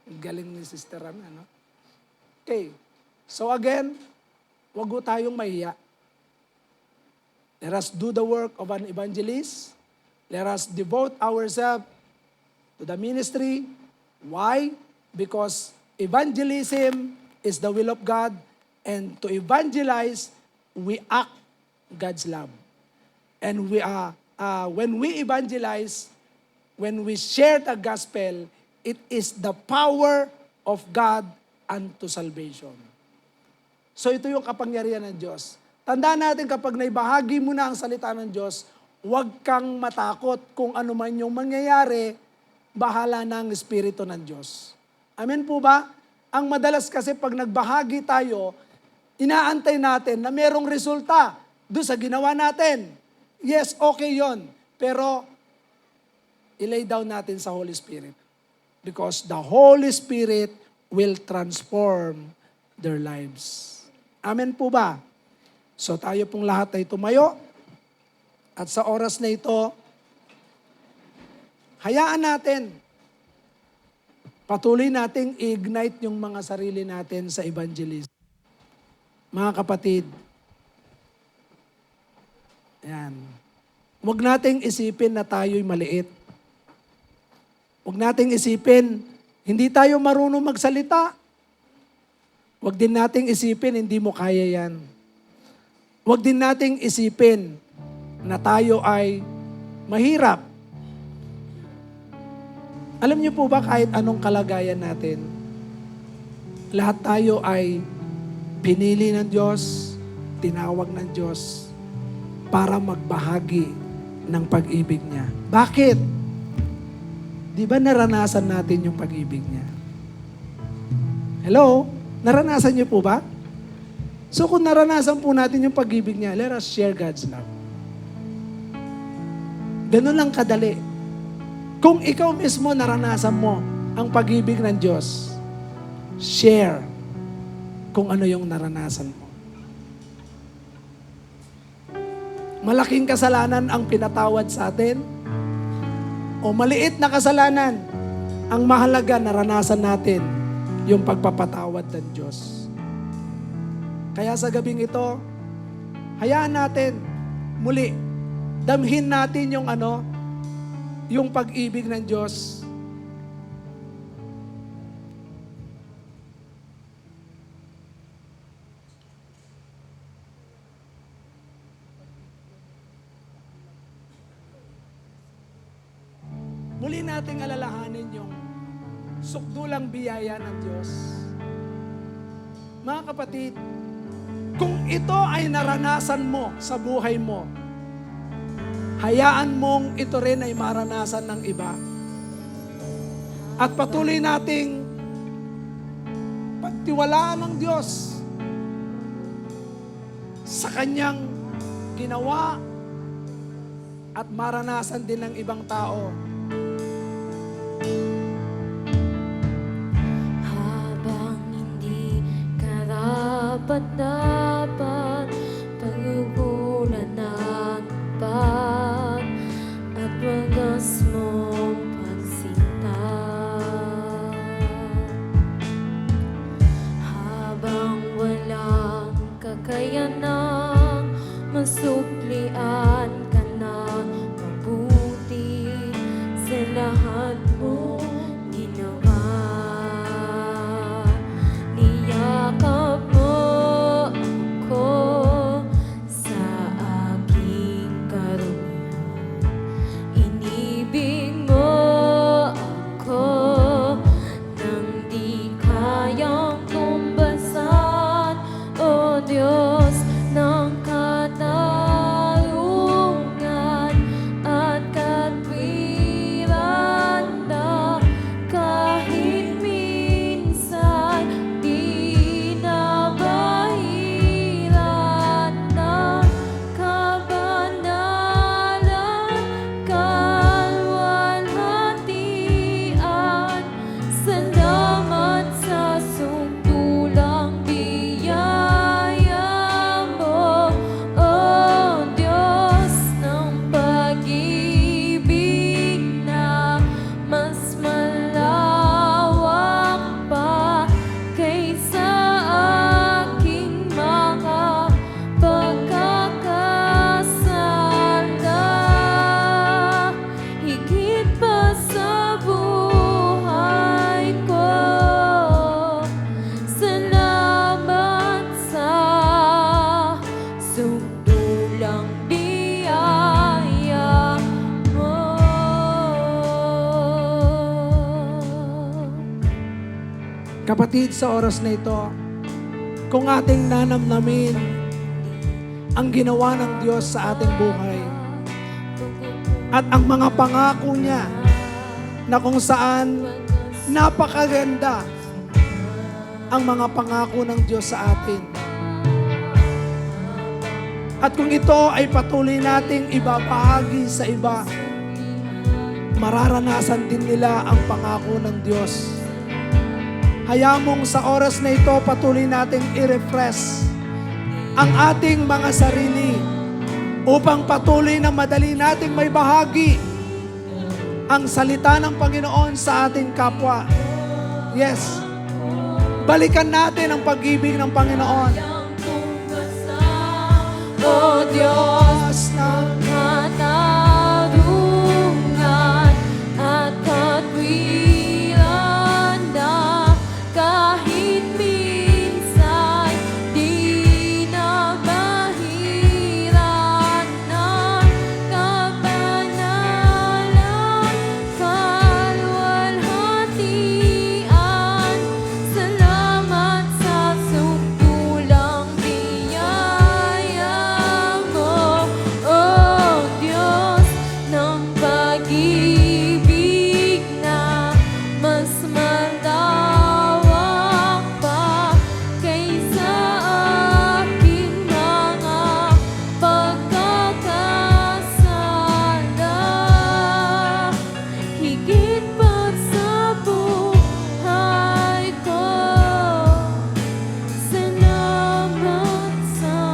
Galing ni Sister Ana, no? Okay. So again, wag ho tayong mahiya. Let us do the work of an evangelist. Let us devote ourselves to the ministry. Why? Because evangelism is the will of God, and to evangelize, we act God's love. And when we evangelize, when we share the gospel, it is the power of God unto salvation. So ito yung kapangyarihan ng Diyos. Tandaan natin kapag naibahagi mo na ang salita ng Diyos, huwag kang matakot kung ano man yung mangyayari, bahala na ang Espiritu ng Diyos. Amen po ba? Ang madalas kasi pag nagbahagi tayo, inaantay natin na merong resulta doon sa ginawa natin. Yes, okay yon. Pero ilay down natin sa Holy Spirit. Because the Holy Spirit will transform their lives. Amen po ba? So tayo pong lahat ay tumayo. At sa oras na ito, hayaan natin, patuloy nating i-ignite yung mga sarili natin sa evangelism. Mga kapatid, yan. Huwag nating isipin na tayo'y maliit. Huwag nating isipin, hindi tayo marunong magsalita. Huwag din nating isipin, hindi mo kaya yan. Huwag din nating isipin na tayo ay mahirap. Alam niyo po ba kahit anong kalagayan natin, lahat tayo ay pinili ng Diyos, tinawag ng Diyos para magbahagi ng pag-ibig niya. Bakit? Di ba naranasan natin yung pag-ibig niya? Hello? Naranasan niyo po ba? So kung naranasan po natin yung pag-ibig niya, let us share God's love. Ganun lang kadali. Kung ikaw mismo naranasan mo ang pag-ibig ng Diyos, share kung ano yung naranasan mo. Malaking kasalanan ang pinatawad sa atin, o maliit na kasalanan, ang mahalaga naranasan natin yung pagpapatawad ng Diyos. Kaya sa gabing ito, hayaan natin muli, damhin natin yung pag-ibig ng Diyos. Muli nating alalahanin yung sukdulang biyaya ng Diyos. Mga kapatid, kung ito ay naranasan mo sa buhay mo, hayaan mong ito rin ay maranasan ng iba. At patuloy nating pagtiwalaan ng Diyos sa Kanyang ginawa at maranasan din ng ibang tao. Habang hindi karapat-dapat pag-ugulan ng pag at wagas mong pagsinta. Habang wala Kapatid, sa oras na ito, kung ating nanamnamin ang ginawa ng Diyos sa ating buhay at ang mga pangako niya na kung saan napakaganda ang mga pangako ng Diyos sa atin. At kung ito ay patuloy nating ibabahagi sa iba, mararanasan din nila ang pangako ng Diyos. Hayaan mong sa oras na ito patuloy nating i-refresh ang ating mga sarili upang patuloy na madali nating may bahagi ang salita ng Panginoon sa ating kapwa. Yes, balikan natin ang pag-ibig ng Panginoon. O Diyos ng katarungan at katwiran na kahit minsan di na mahiran ng kapanalan, kalwalhatian. Salamat sa sungkulang biyaya mo, O Diyos ng pag-ibig na mas malawak pa kaysa aking mga pagkakasala. Higit pa sa buhay ko, salamat sa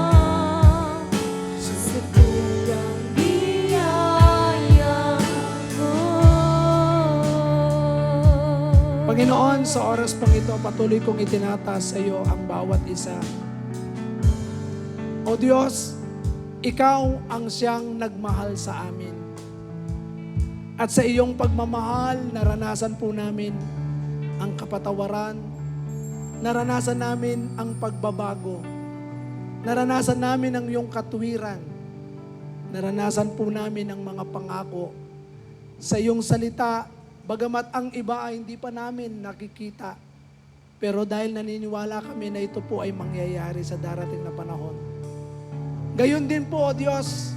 sungkulang biyaya mo. Panginoon, sa oras pang ito, patuloy kong itinataas sa iyo ang bawat isa. O Diyos, Ikaw ang siyang nagmahal sa amin. At sa iyong pagmamahal, naranasan po namin ang kapatawaran, naranasan namin ang pagbabago, naranasan namin ang iyong katwiran, naranasan po namin ang mga pangako sa iyong salita, bagamat ang iba ay hindi pa namin nakikita. Pero dahil naniniwala kami na ito po ay mangyayari sa darating na panahon. Gayon din po, O Diyos,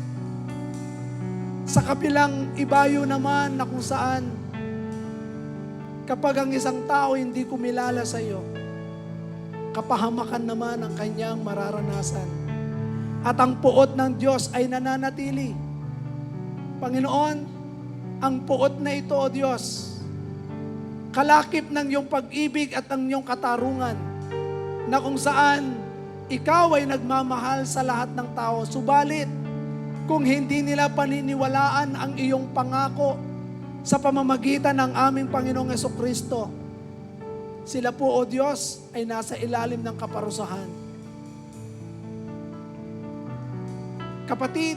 sa kabilang ibayo naman na kung saan kapag ang isang tao hindi kumilala sa iyo, kapahamakan naman ang kanyang mararanasan. At ang puot ng Diyos ay nananatili. Panginoon, ang puot na ito, O Diyos, kalakip ng iyong pag-ibig at ng iyong katarungan, na kung saan ikaw ay nagmamahal sa lahat ng tao. Subalit, kung hindi nila paniniwalaan ang iyong pangako sa pamamagitan ng aming Panginoong Jesucristo, sila po, O Diyos, ay nasa ilalim ng kaparusahan. Kapatid,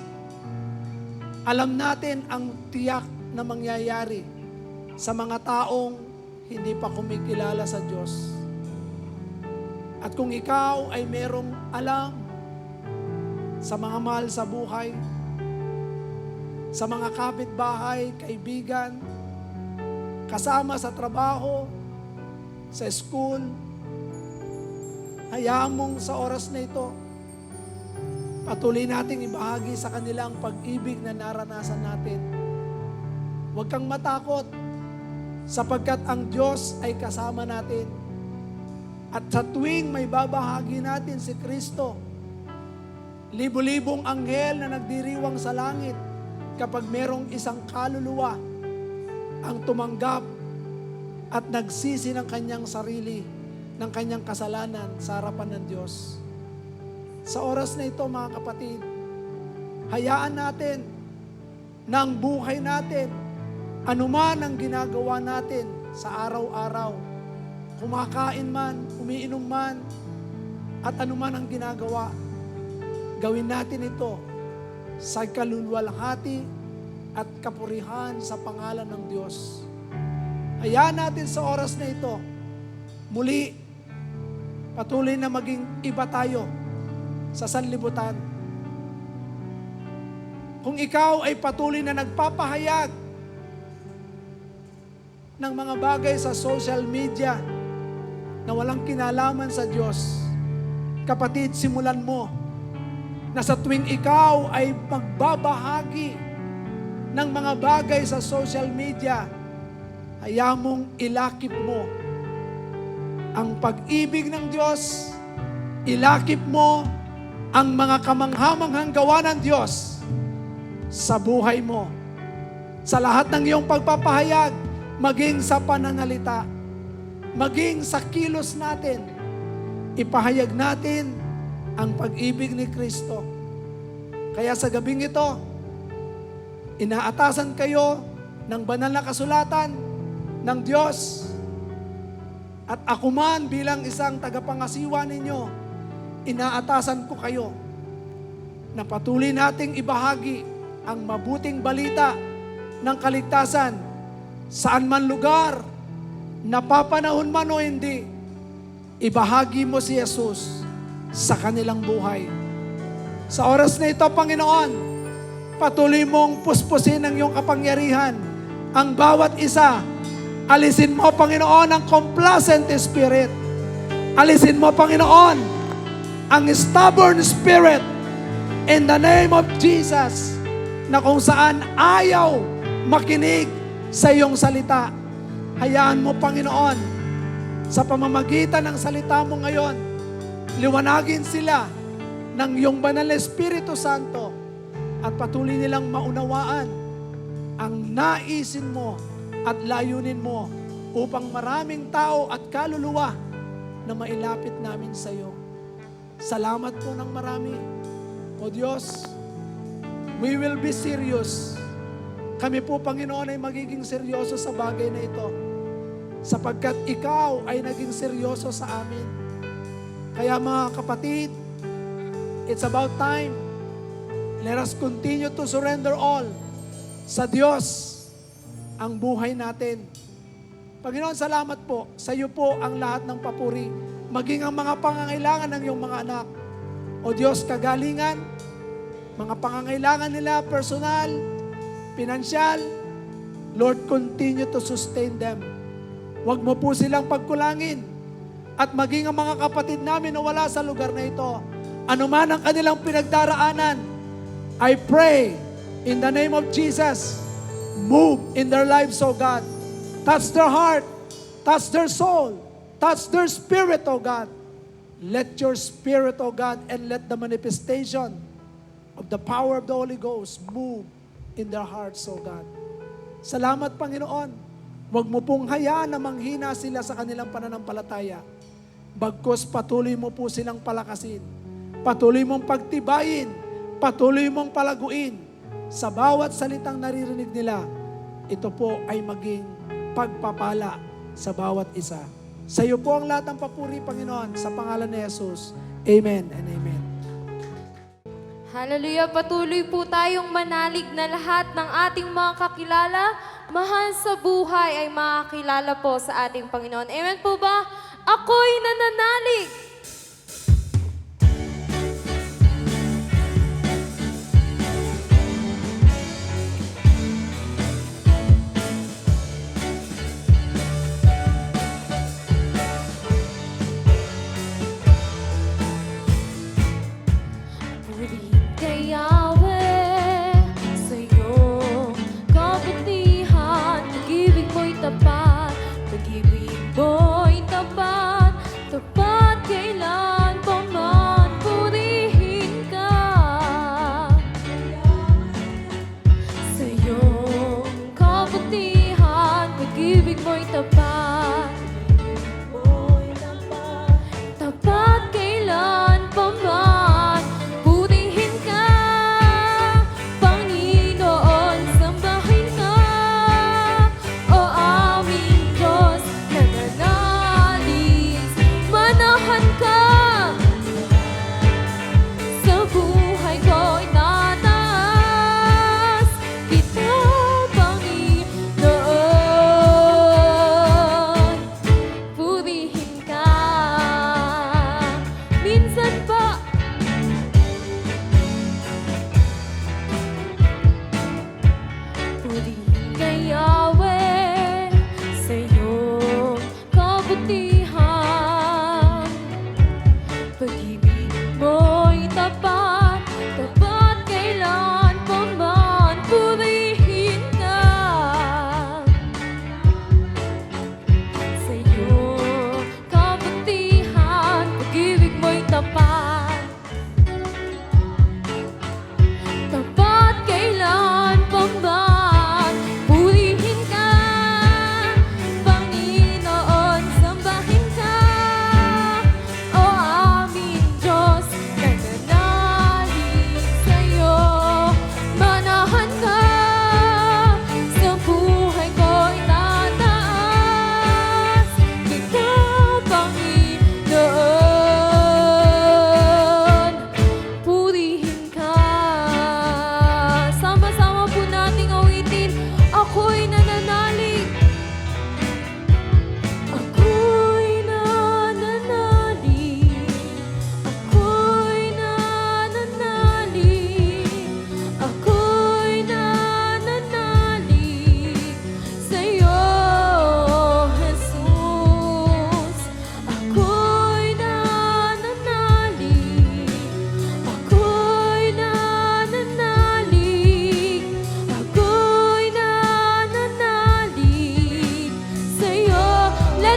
alam natin ang tiyak na mangyayari sa mga taong hindi pa kumikilala sa Diyos. At kung ikaw ay merong alam sa mga mahal sa buhay, sa mga kapitbahay, kaibigan, kasama sa trabaho, sa school, hayaan mong sa oras na ito, patuloy nating ibahagi sa kanila ang pag-ibig na naranasan natin. Huwag kang matakot, sapagkat ang Diyos ay kasama natin. At sa tuwing may babahagi natin si Kristo, libo-libong anghel na nagdiriwang sa langit kapag merong isang kaluluwa ang tumanggap at nagsisi ng kanyang sarili, ng kanyang kasalanan sa harapan ng Diyos. Sa oras na ito, mga kapatid, hayaan natin na ang buhay natin, anuman ang ginagawa natin sa araw-araw, kumakain man, umiinom man, at anuman ang ginagawa, gawin natin ito sa kaluluwalhati at kapurihan sa pangalan ng Diyos. Hayaan natin sa oras na ito, muli, patuloy na maging iba tayo sa sanlibutan. Kung ikaw ay patuloy na nagpapahayag ng mga bagay sa social media na walang kinalaman sa Diyos. Kapatid, simulan mo na sa tuwing ikaw ay magbabahagi ng mga bagay sa social media, hayaan mong ilakip mo ang pag-ibig ng Diyos, ilakip mo ang mga kamanghamanghang gawa ng Diyos sa buhay mo. Sa lahat ng iyong pagpapahayag, maging sa pananalita, maging sa kilos natin, ipahayag natin ang pag-ibig ni Kristo. Kaya sa gabing ito, inaatasan kayo ng banal na kasulatan ng Diyos. At ako man bilang isang tagapangasiwa ninyo, inaatasan ko kayo na patuloy nating ibahagi ang mabuting balita ng kaligtasan saan man lugar, napapanahon man o hindi, ibahagi mo si Jesus sa kanilang buhay. Sa oras na ito, Panginoon, patuloy mong puspusin ang iyong kapangyarihan. Ang bawat isa, alisin mo, Panginoon, ang complacent spirit. Alisin mo, Panginoon, ang stubborn spirit in the name of Jesus, na kung saan ayaw makinig sa iyong salita. Hayaan mo, Panginoon, sa pamamagitan ng salita mo ngayon, liwanagin sila ng iyong banal na Espiritu Santo at patuloy nilang maunawaan ang naisin mo at layunin mo upang maraming tao at kaluluwa na mailapit namin sa iyo. Salamat po ng marami. O Diyos, we will be serious. Kami po, Panginoon, ay magiging seryoso sa bagay na ito sapagkat ikaw ay naging seryoso sa amin. Kaya mga kapatid, it's about time. Let us continue to surrender all sa Diyos ang buhay natin. Panginoon, salamat po. Sa iyo po ang lahat ng papuri. Maging ang mga pangangailangan ng iyong mga anak. O Diyos, kagalingan, mga pangangailangan nila, personal, pinansyal, Lord, continue to sustain them. Huwag mo po silang pagkulangin. At maging ang mga kapatid namin na wala sa lugar na ito, anuman ang kanilang pinagdaraanan, I pray in the name of Jesus, move in their lives, O God. Touch their heart, touch their soul, touch their spirit, O God. Let your spirit, O God, and let the manifestation of the power of the Holy Ghost move in their hearts, O God. Salamat, Panginoon. Huwag mo pong hayaan na manghina sila sa kanilang pananampalataya. Bagkus patuloy mo po silang palakasin. Patuloy mong pagtibayin. Patuloy mong palaguin. Sa bawat salitang naririnig nila, ito po ay maging pagpapala sa bawat isa. Sa iyo po ang lahat ng papuri, Panginoon, sa pangalan ni Jesus. Amen and amen. Hallelujah! Patuloy po tayong manalig na lahat ng ating mga kakilala, mahal sa buhay ay makakilala po sa ating Panginoon. Amen po ba? Ako'y nananalig! Tapat, pag-ibig mo'y tapat, tapat kailan pa man purihin ka. Sa iyong kabutihan, pag-ibig mo'y tapat, tapat kailan pa man purihin ka. Panginoon, sambahin ka, o aming Diyos, nananalig.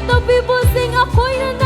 the people sing, ako'y nananalangin.